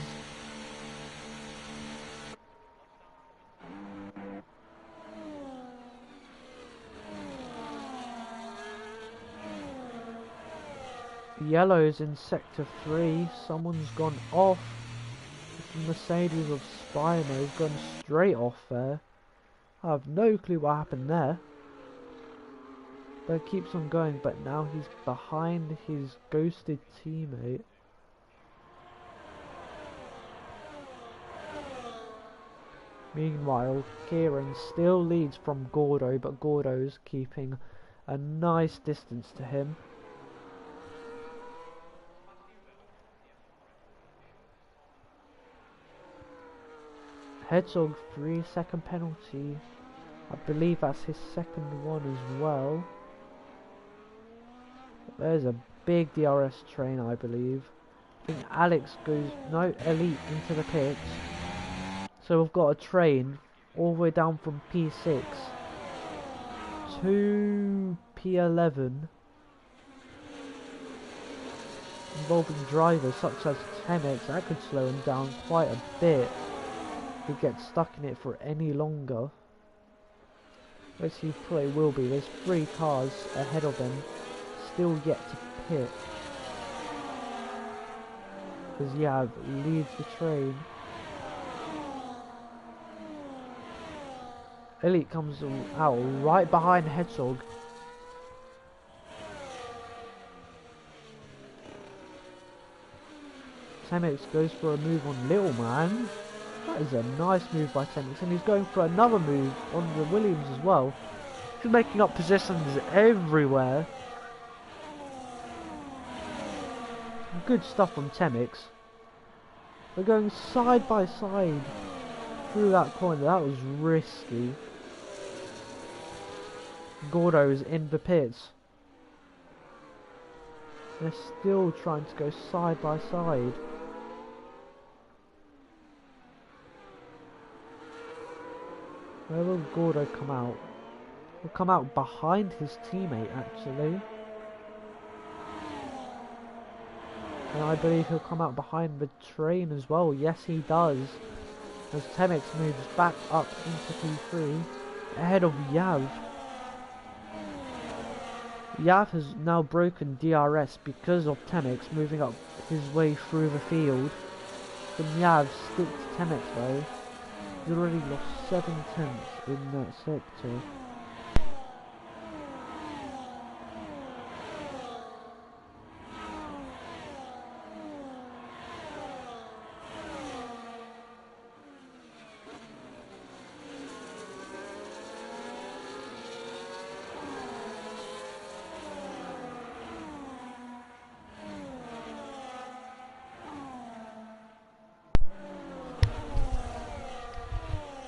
Yellow's in sector 3. Someone's gone off. It's Mercedes of Spino has gone straight off there. I have no clue what happened there. But it keeps on going, but now he's behind his ghosted teammate. Meanwhile, Kieran still leads from Gordo, but Gordo's keeping a nice distance to him. Herzog 3-second penalty. I believe that's his second one as well. There's a big DRS train, I believe. I think Alex goes, no, Elite into the pits. So we've got a train all the way down from P6 to P11, involving drivers such as Temex. That could slow him down quite a bit if he gets stuck in it for any longer. Which he probably will be. There's 3 cars ahead of him, still yet to pit. Because Yav leads the train. Elite comes out right behind Hedgehog. Temex goes for a move on Little Man. That is a nice move by Temex, and he's going for another move on the Williams as well. He's making up positions everywhere. Good stuff from Temex. They're going side by side through that corner. That was risky. Gordo's in the pits. They're still trying to go side by side. Where will Gordo come out? He'll come out behind his teammate, actually. And I believe he'll come out behind the train as well. Yes, he does. As Temex moves back up into P3, ahead of Yav. Yav has now broken DRS because of Temex moving up his way through the field. Can Yav stick to Temex though? He's already lost 7 tenths in that sector.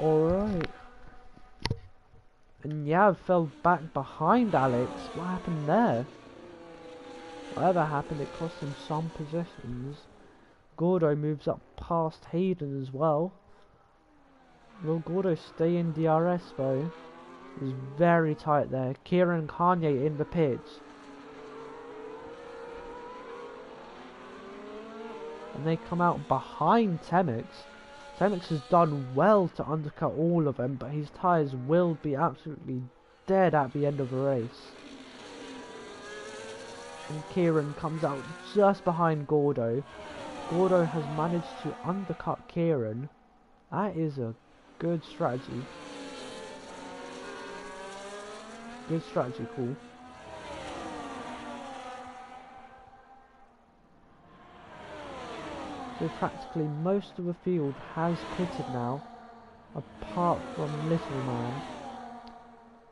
Alright. And Yav fell back behind Alex. What happened there? Whatever happened, it cost him some positions. Gordo moves up past Hayden as well. Will Gordo stay in DRS though? It's very tight there. Kieran and Kanye in the pits. And they come out behind Temex. Temex has done well to undercut all of them, but his tyres will be absolutely dead at the end of the race. And Kieran comes out just behind Gordo. Gordo has managed to undercut Kieran. That is a good strategy. Good strategy, cool. So practically most of the field has pitted now, apart from Little Man.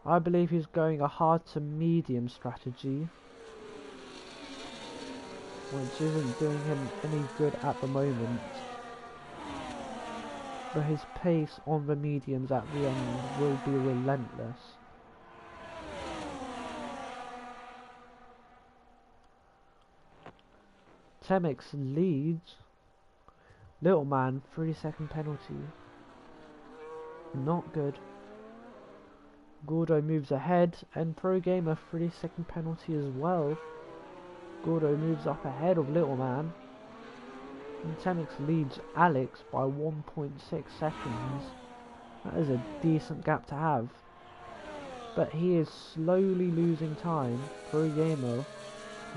I believe he's going a hard to medium strategy, which isn't doing him any good at the moment. But his pace on the mediums at the end will be relentless. Temex leads Little man, 3-second penalty. Not good. Gordo moves ahead, and Pro Gamer 3-second penalty as well. Gordo moves up ahead of Little Man. And Temix leads Alex by 1.6 seconds. That is a decent gap to have. But he is slowly losing time. Pro Gamer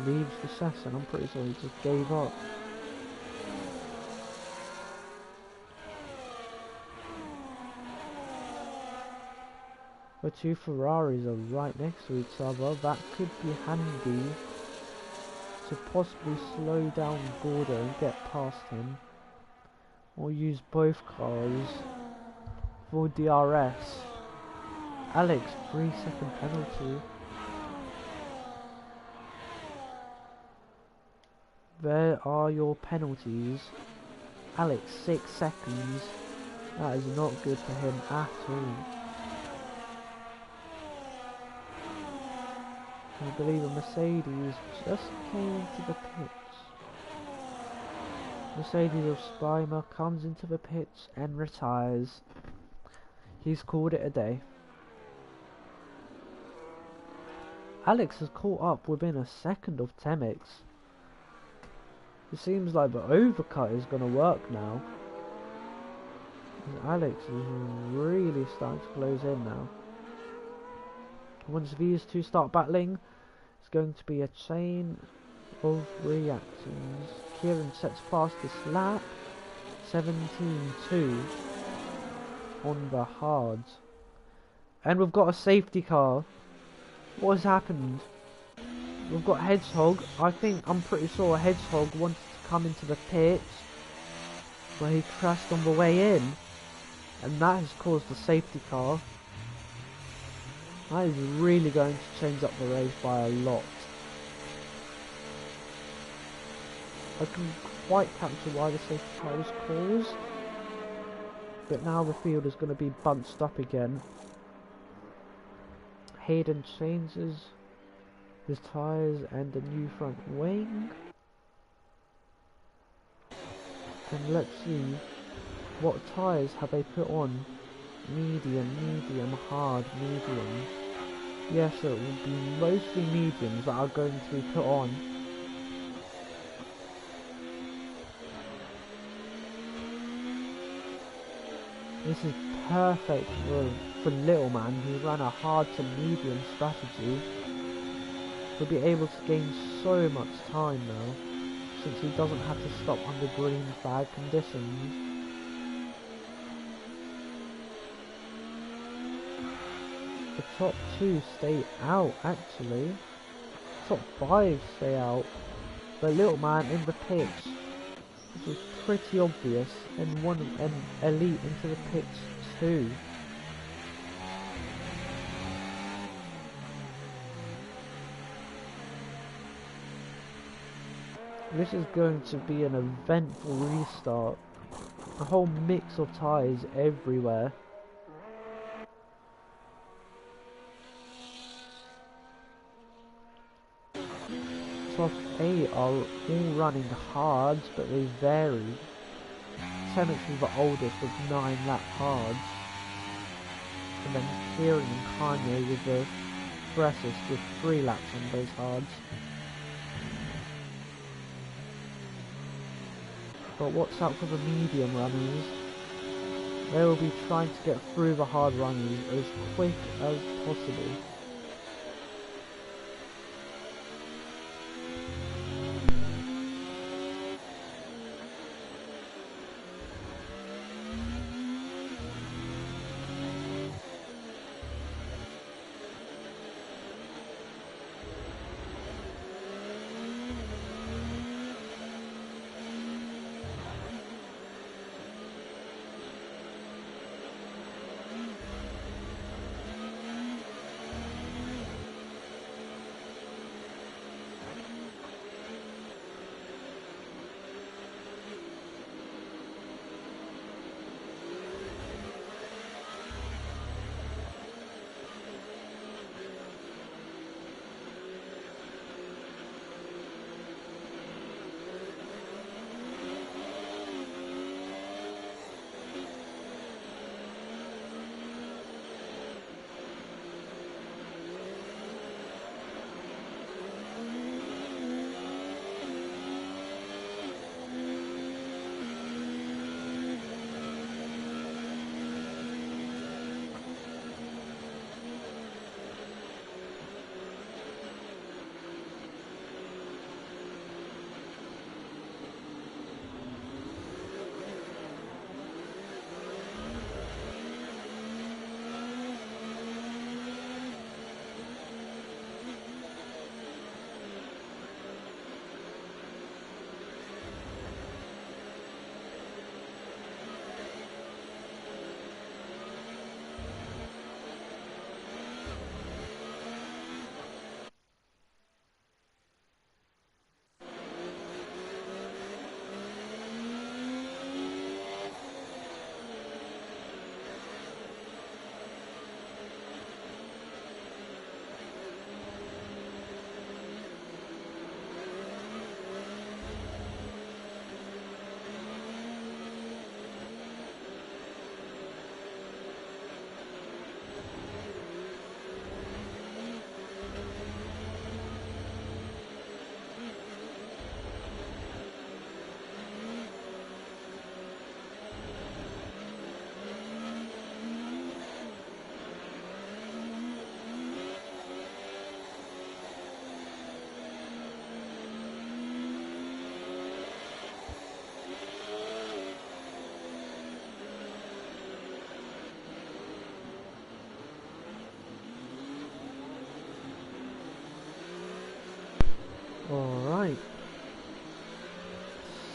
leaves the session. I'm pretty sure he just gave up. The two Ferraris are right next to each other. That could be handy to possibly slow down Gordo and get past him. Or use both cars for DRS. Alex, 3-second penalty. There are your penalties. Alex, 6 seconds. That is not good for him at all. I believe a Mercedes just came into the pits. Mercedes of Spimer comes into the pits and retires. He's called it a day. Alex has caught up within a second of Temix. It seems like the overcut is going to work now. Alex is really starting to close in now. Once these two start battling, it's going to be a chain of reactions. Kieran sets fastest lap, 17.2 on the hards. And we've got a safety car. What has happened? We've got Hedgehog. I'm pretty sure Hedgehog wanted to come into the pits, but he crashed on the way in. And that has caused a safety car. That is really going to change up the race by a lot. I can quite capture why the safety car was caused, but now the field is going to be bunched up again. Hayden changes his tyres and a new front wing. And let's see, what tyres have they put on? Medium, hard, medium. Yes, it will be mostly mediums that are going to be put on. This is perfect for Little Man, who ran a hard to medium strategy. He'll be able to gain so much time now, since he doesn't have to stop under green flag conditions. The top 2 stay out, actually. Top 5 stay out. The Little Man in the pits. This is pretty obvious. And an elite into the pits too. This is going to be an eventful restart. A whole mix of tyres everywhere. Top 8 are all running hards, but they vary. Temix is the oldest with 9 lap hards. And then Kieran and Kanye with the freshest with 3 laps on those hards. But watch out for the medium runners. They will be trying to get through the hard runners as quick as possible.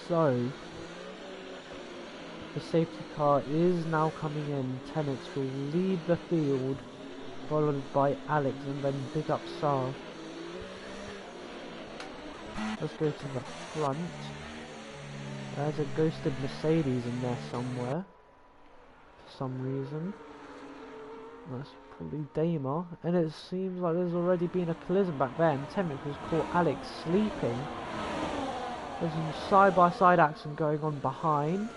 so the safety car is now coming in. Tenets will lead the field, followed by Alex and then Big Up Sar. Let's go to the front. There's a ghosted Mercedes in there somewhere, for some reason. That's probably Damer, and it seems like there's already been a collision back there, and Temet has caught Alex sleeping. There's a side-by-side action going on behind.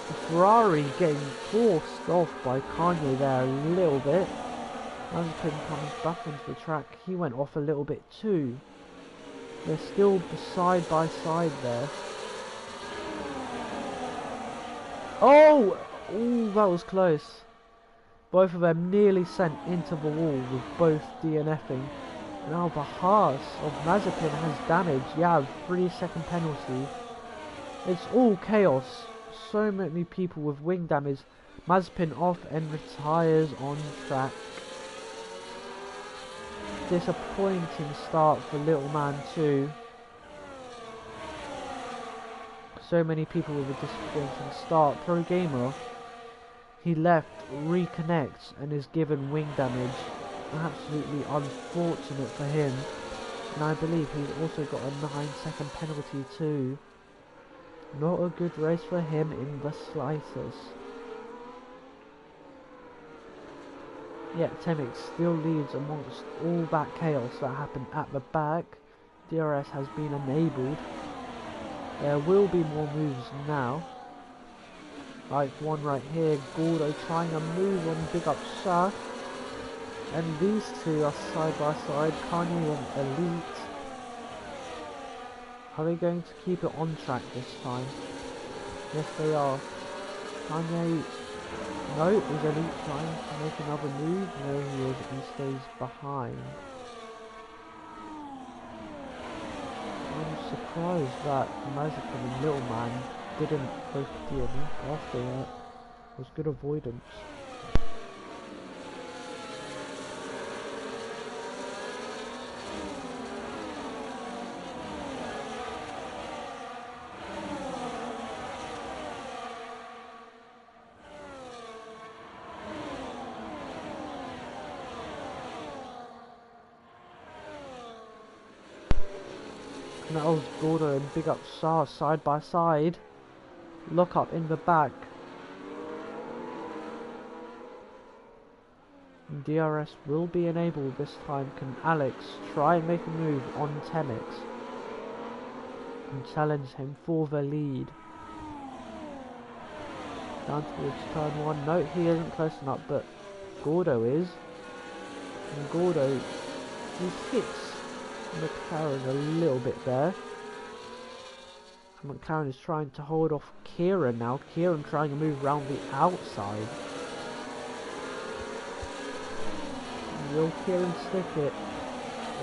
The Ferrari getting forced off by Kanye there a little bit. Mazepin comes back onto the track. He went off a little bit too. They're still side by side there. Oh! Ooh, that was close. Both of them nearly sent into the wall with both DNFing. Now the Haas of Mazepin has damage. Yeah, 3-second penalty. It's all chaos. So many people with wing damage. Mazepin off and retires on track. Disappointing start for little man too. So many people with a disappointing start. Pro Gamer, he left, reconnects and is given wing damage. Absolutely unfortunate for him. And I believe he's also got a 9-second penalty too. Not a good race for him in the slightest. Yet Temix still leads amongst all that chaos that happened at the back. DRS has been enabled. There will be more moves now. Like one right here, Gordo trying a move on Big Up Shah. And these two are side by side, Kanye and Elite. Are they going to keep it on track this time? Yes they are. Kanye, no, is Elite trying to make another move? No he is, he stays behind. I'm surprised that Mazepin and Little Man didn't both DNF after that. It was good avoidance. And that was Gordo and Big Up Shah side by side. Lock up in the back. And DRS will be enabled this time. Can Alex try and make a move on Temix and challenge him for the lead? Down towards turn 1. No, he isn't close enough, but Gordo is. And Gordo, he hits McLaren a little bit there. McLaren is trying to hold off Kieran now. Kieran trying to move around the outside. Will Kieran stick it?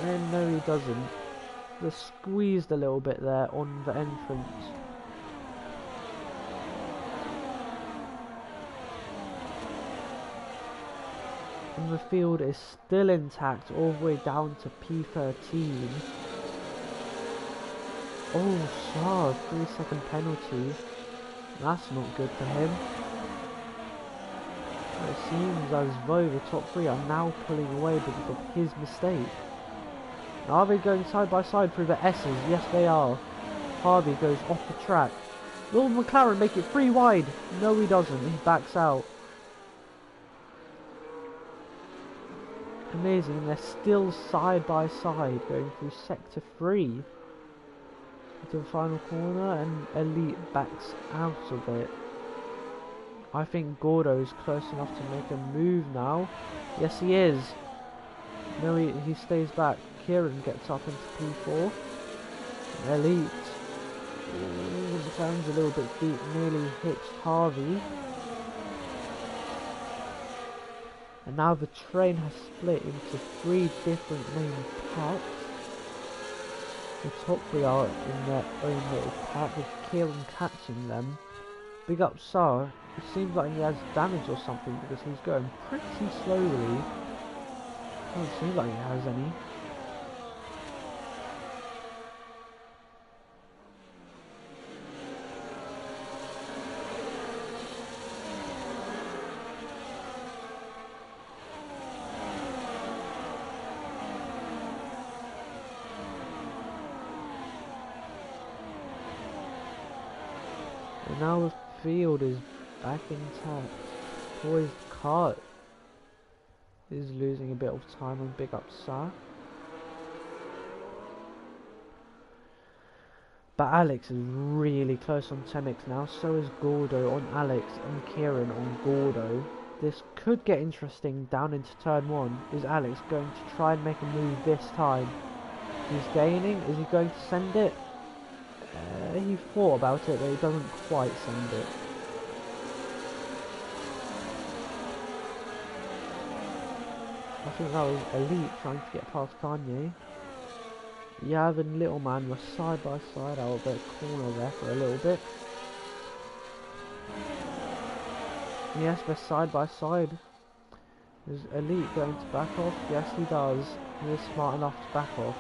And no he doesn't. Just squeezed a little bit there on the entrance. And the field is still intact all the way down to P13. Oh, Shah, 3-second penalty. That's not good for him. It seems as though the top 3 are now pulling away because of his mistake. Are they going side by side through the S's? Yes they are. Harvey goes off the track. Will McLaren make it 3 wide? No he doesn't, he backs out. Amazing, and they're still side by side going through sector 3 to the final corner, and Elite backs out of it. I think Gordo is close enough to make a move now. Yes he is. No he stays back. Kieran gets up into P4. Elite. Ooh, McLaren's a little bit deep, nearly hits Harvey. And now the train has split into 3 different main packs. The top 3 are in their own little pack with Kieran catching them. Big Up Sar, it seems like he has damage or something because he's going pretty slowly. Doesn't seem like he has any. And now the field is back intact. Poised Kart is losing a bit of time on big up Sa. But Alex is really close on Temix now, so is Gordo on Alex and Kieran on Gordo. This could get interesting down into turn 1. Is Alex going to try and make a move this time? He's gaining. Is he going to send it? He thought about it, but he doesn't quite send it. I think that was Elite trying to get past Kanye. Yav and Little Man were side by side out of the corner there for a little bit. Yes, they're side by side. Is Elite going to back off? Yes, he does. He is smart enough to back off.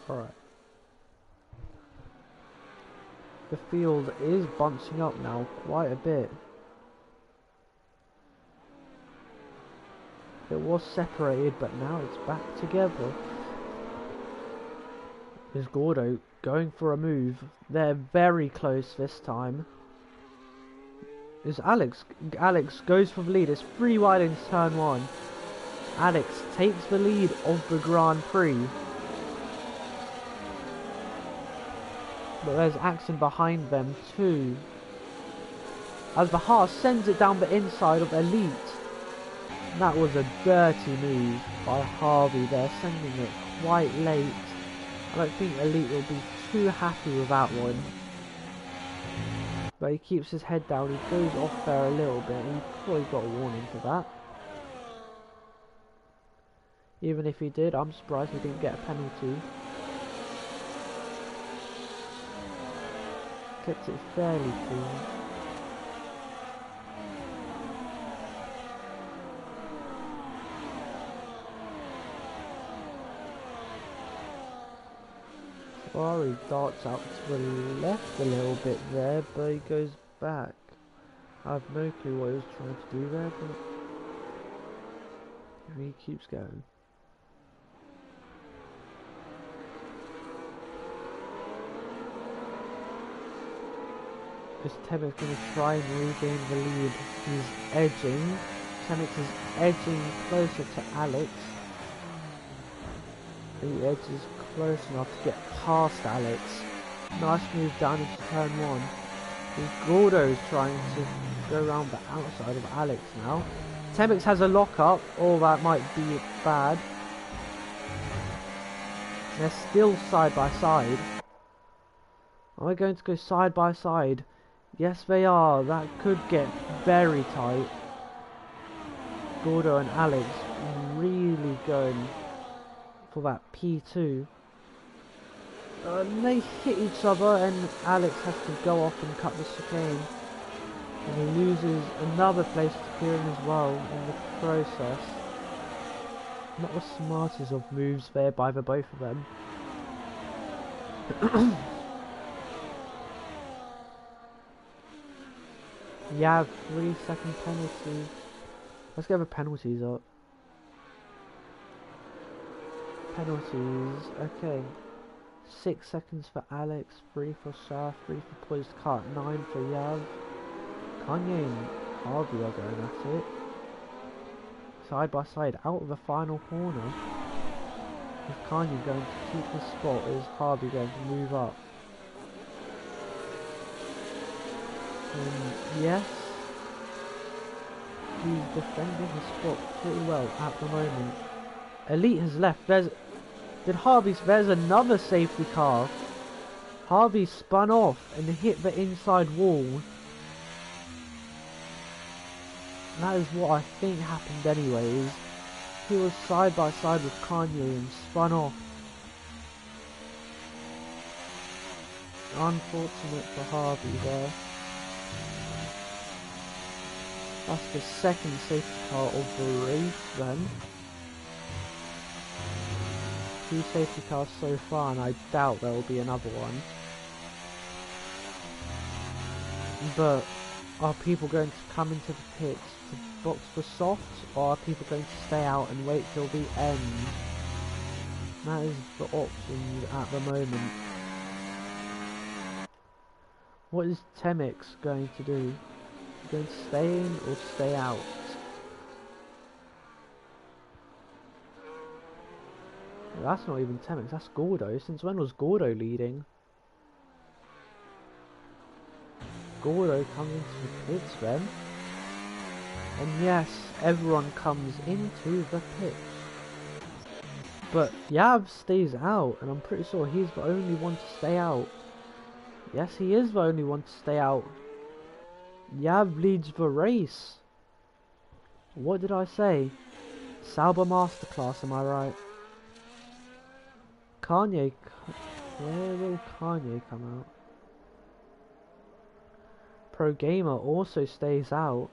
Alright. The field is bunching up now quite a bit. It was separated, but now it's back together. Is Gordo going for a move? They're very close this time. Is Alex goes for the lead. It's 3 wide into turn 1. Alex takes the lead of the Grand Prix. But there's Axon behind them too. As Bahar sends it down the inside of Elite. That was a dirty move by Harvey there, sending it quite late. I don't think Elite will be too happy with that one. But he keeps his head down, he goes off there a little bit, he probably got a warning for that. Even if he did, I'm surprised he didn't get a penalty. Kept it fairly clean. Ferrari darts out to the left a little bit there, but he goes back. I have no clue what he was trying to do there, but he keeps going. Is Temix going to try and regain the lead? He's edging. Temix is edging closer to Alex. He edges close enough to get past Alex. Nice move down into turn 1. Gordo is trying to go around the outside of Alex now. Temix has a lock up. Oh, that might be bad. They're still side by side. Are we going to go side by side? Yes, they are. That could get very tight. Gordo and Alex really going for that P2. They hit each other and Alex has to go off and cut the chicane. And he loses another place to Kieran as well in the process. Not the smartest of moves there by the both of them. Yeah, 3-second penalty. Let's get the penalties up. Penalties, okay. 6 seconds for Alex, 3 for Shah, 3 for Poised Kart, 9 for Yav. Kanye and Harvey are going at it. Side by side, out of the final corner. Is Kanye going to keep his spot, or is Harvey going to move up? Yes, he's defending his spot pretty well at the moment. Elite has left. There's another safety car. Harvey spun off and hit the inside wall. That is what I think happened anyways. He was side by side with Kanye and spun off. Unfortunate for Harvey there. That's the second safety car of the race then. 2 safety cars so far, and I doubt there will be another one. But are people going to come into the pits to box for softs, or are people going to stay out and wait till the end? That is the options at the moment. What is Temix going to do? Going to stay in or stay out? That's not even Temix, that's Gordo. Since when was Gordo leading? Gordo comes into the pits then. And yes, everyone comes into the pits. But Yav stays out, and I'm pretty sure he's the only one to stay out. Yes, he is the only one to stay out. Yav leads the race. What did I say? Sauber Masterclass, am I right? Kanye, where will Kanye come out? Pro Gamer also stays out.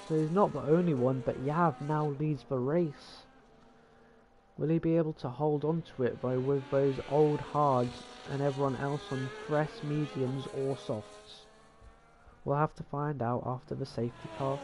So he's not the only one, but Yav now leads the race. Will he be able to hold on to it though with those old hards and everyone else on fresh mediums or softs? We'll have to find out after the safety car.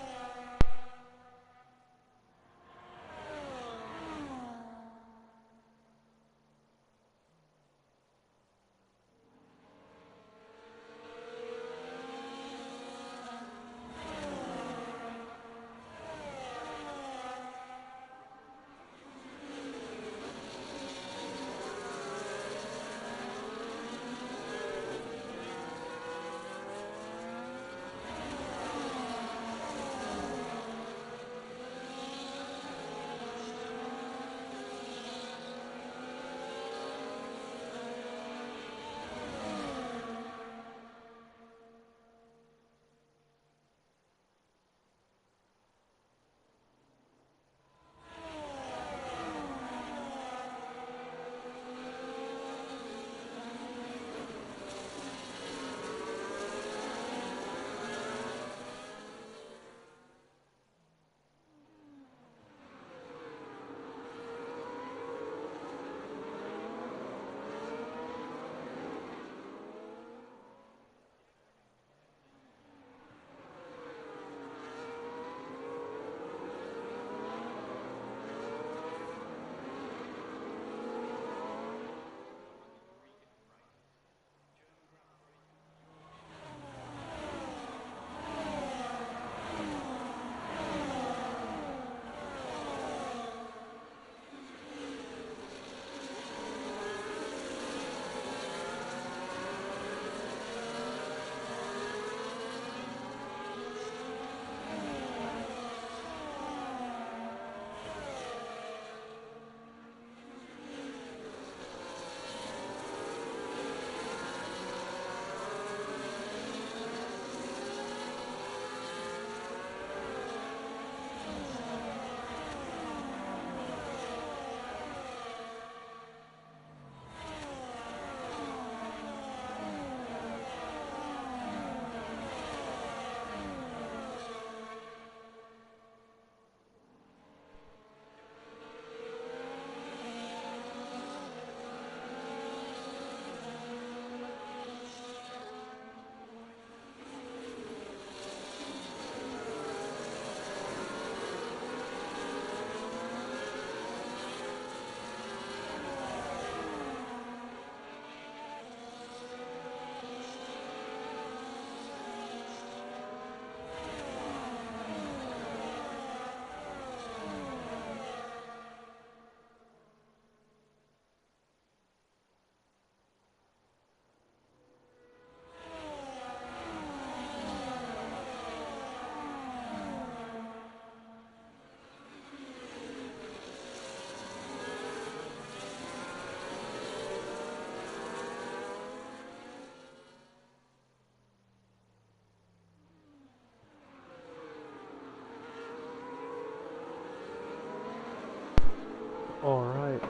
Alright.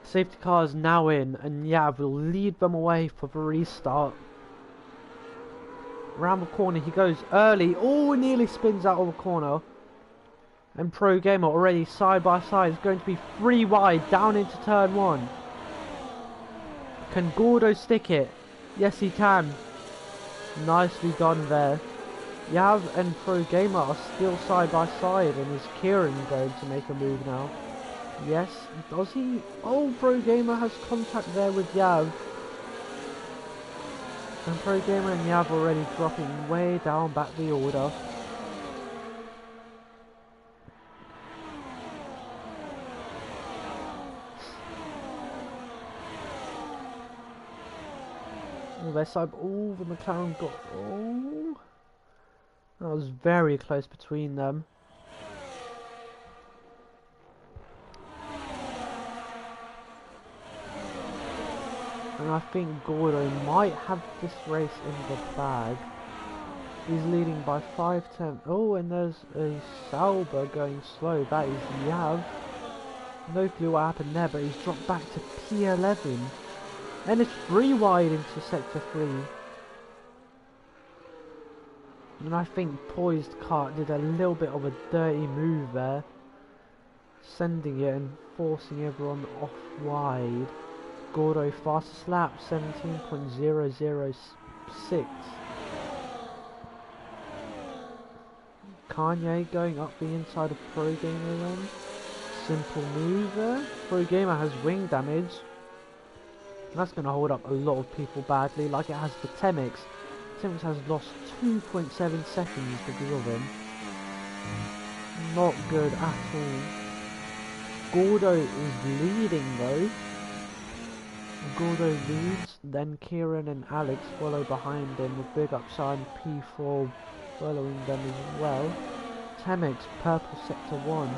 Safety car is now in, and yeah, we'll lead them away for the restart. Around the corner he goes early. Oh, nearly spins out of the corner. And Pro Gamer already side by side is going to be 3 wide down into turn 1. Can Gordo stick it? Yes, he can. Nicely done there. Yav and Pro Gamer are still side by side, and is Kieran going to make a move now? Yes, does he? Oh, Pro Gamer has contact there with Yav. And Pro Gamer and Yav already dropping way down back the order. Oh, their side. Oh, the McLaren got. Oh, that was very close between them. And I think Gordo might have this race in the bag. He's leading by 5 tenths. Oh, and there's a Sauber going slow. That is Yav. No clue what happened there, but he's dropped back to P11. And it's 3 wide into sector 3. And I think Poised Kart did a little bit of a dirty move there, sending it and forcing everyone off wide. Gordo fastest lap 17.006. Kanye going up the inside of Pro Gamer then. Simple move there. Pro Gamer has wing damage. That's going to hold up a lot of people badly, like it has for Temix. Temix has lost 2.7 seconds because of him. Not good at all. Gordo is leading though. Gordo leads, then Kieran and Alex follow behind him with Big Up Sign P4 following them as well. Temix, purple sector 1.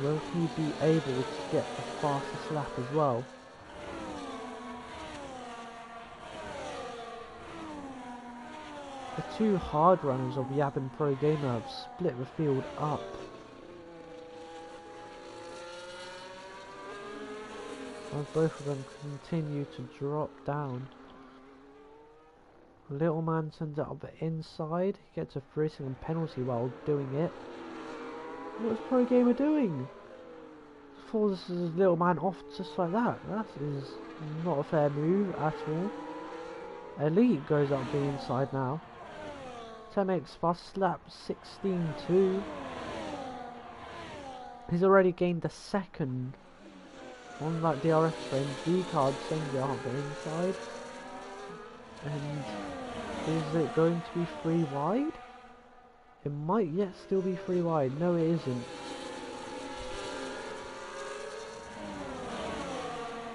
Will he be able to get the fastest lap as well? The 2 hard runners of Yab and Pro Gamer have split the field up. As both of them continue to drop down. Little man sends it up the inside. He gets a 3-second penalty while doing it. What is Pro Gamer doing? Forces his little man off just like that. That is not a fair move at all. Elite goes up the inside now. Temix fast lap 16.2. He's already gained a second on that DRS train. V-card sends it up the inside. And is it going to be 3 wide? It might yet still be 3 wide. No, it isn't.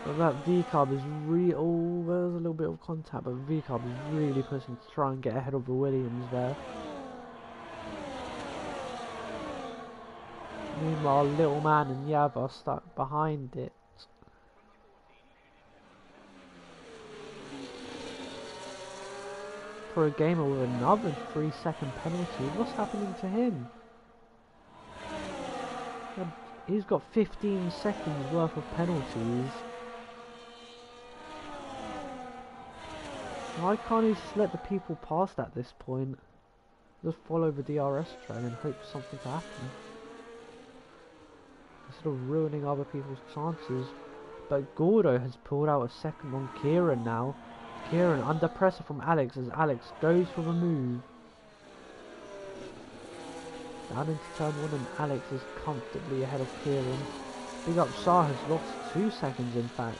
But that V-carb is really... Oh, there's a little bit of contact, but V-carb is really pushing to try and get ahead of the Williams there. Meanwhile, Little Man and Yav are stuck behind it. For a gamer with another 3-second penalty, what's happening to him? He's got 15 seconds worth of penalties. Why can't he just let the people past at this point? Just follow the DRS train and hope for something to happen. Instead of ruining other people's chances. But Gordo has pulled out a second on Kieran now. Kieran under pressure from Alex as Alex goes for the move. Down into turn 1 and Alex is comfortably ahead of Kieran. Big Up Sar has lost 2 seconds in fact.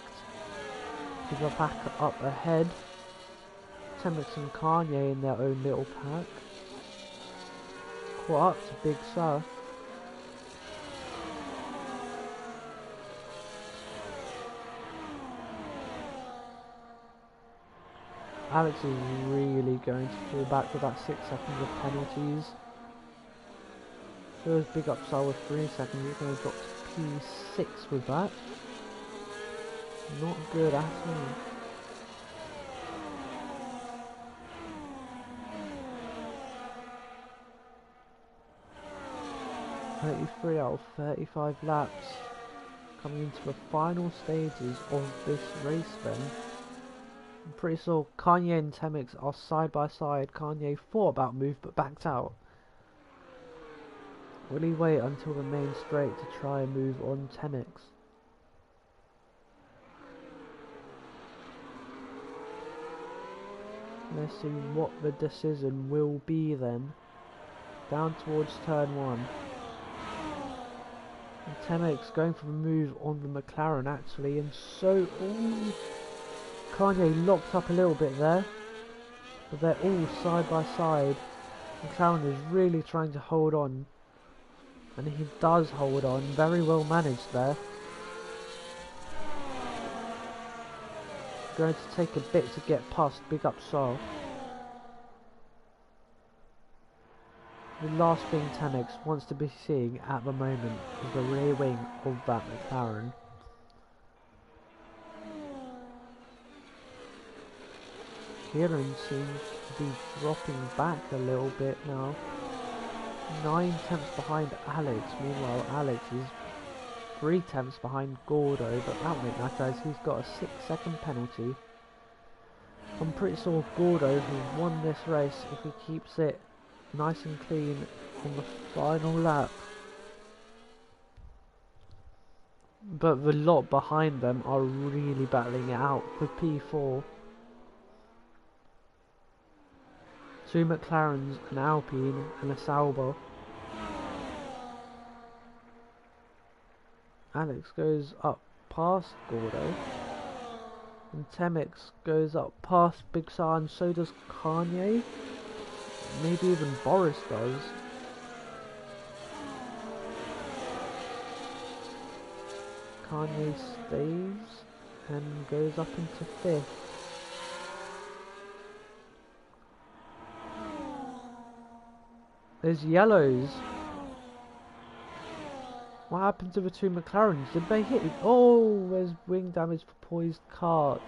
People are back up ahead. Temix and Kanye in their own little pack. Caught up to Big Sir. Alex is really going to fall back with that 6 seconds of penalties. So there's Big Up Star with 3 seconds. He's going to drop to P6 with that. Not good at all. .33 out of 35 laps. Coming into the final stages of this race then. I'm pretty sure Kanye and Temix are side by side. Kanye thought about move but backed out. Will he wait until the main straight to try and move on Temix? Let's see what the decision will be then. Down towards turn 1. And Temix going for the move on the McLaren actually, and so ooh, Kanye locked up a little bit there, but they're all side by side. McLaren is really trying to hold on, and he does hold on. Very well managed there. Going to take a bit to get past. Big up Saul. The last thing Temix wants to be seeing at the moment is the rear wing of that McLaren. Kieran seems to be dropping back a little bit now. 9 tenths behind Alex. Meanwhile, Alex is 3 tenths behind Gordo, but that won't matter as he's got a 6-second penalty. I'm pretty sure Gordo has won this race if he keeps it nice and clean on the final lap. But the lot behind them are really battling it out for P4. 2 McLarens, an Alpine and a Sauber. Alex goes up past Gordo. And Temix goes up past Big Sar, and so does Kanye. Maybe even Boris does. Kanye stays and goes up into 5th. There's yellows. What happened to the 2 McLarens? Did they hit it? Oh, there's wing damage for poised cart.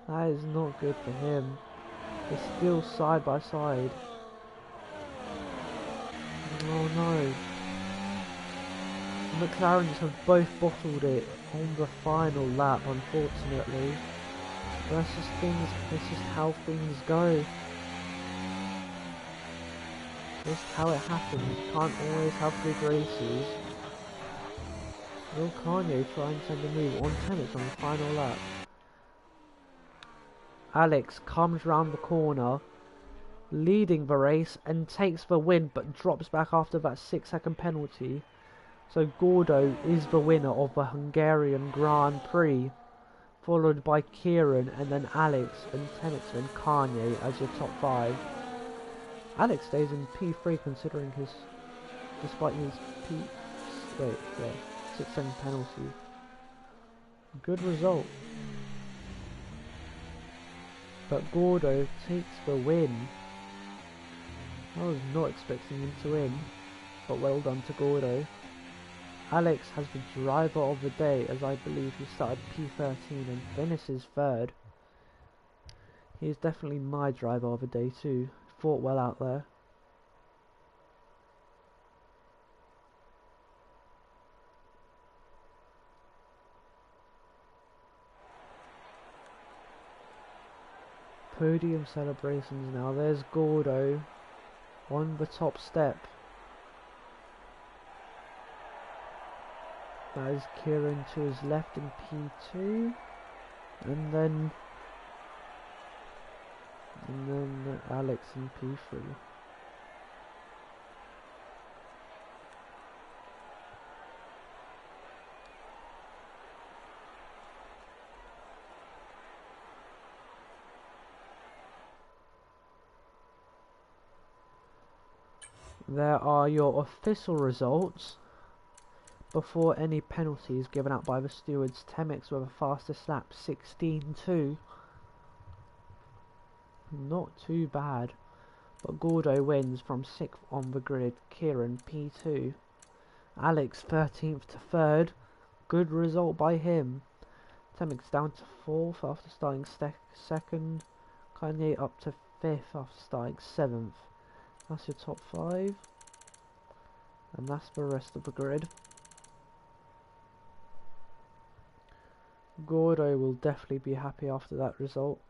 That is not good for him. They're still side by side. Oh no. The McLarens have both bottled it on the final lap, unfortunately. That's just how things go. Just how it happens. You can't always have good races. Will Kanye try and send a move on Temix on the final lap? Alex comes round the corner, leading the race and takes the win, but drops back after that 6-second penalty. So Gordo is the winner of the Hungarian Grand Prix, followed by Kieran and then Alex and Temix and Kanye as your top 5. Alex stays in P3 considering despite his 6-second penalty. Good result. But Gordo takes the win. I was not expecting him to win, but well done to Gordo. Alex has the driver of the day, as I believe he started P13 and finishes 3rd. He is definitely my driver of the day too. Fought well out there. Podium celebrations now. There's Gordo on the top step. That is Kieran to his left in P2, and then Alex in P3. There are your official results before any penalties given out by the stewards. Temix with a fastest lap, 16.2. Not too bad. But Gordo wins from 6th on the grid. Kieran P2. Alex 13th to 3rd. Good result by him. Temix down to 4th after starting 2nd. Kanye up to 5th after starting 7th. That's your top 5. And that's the rest of the grid. Gordo will definitely be happy after that result.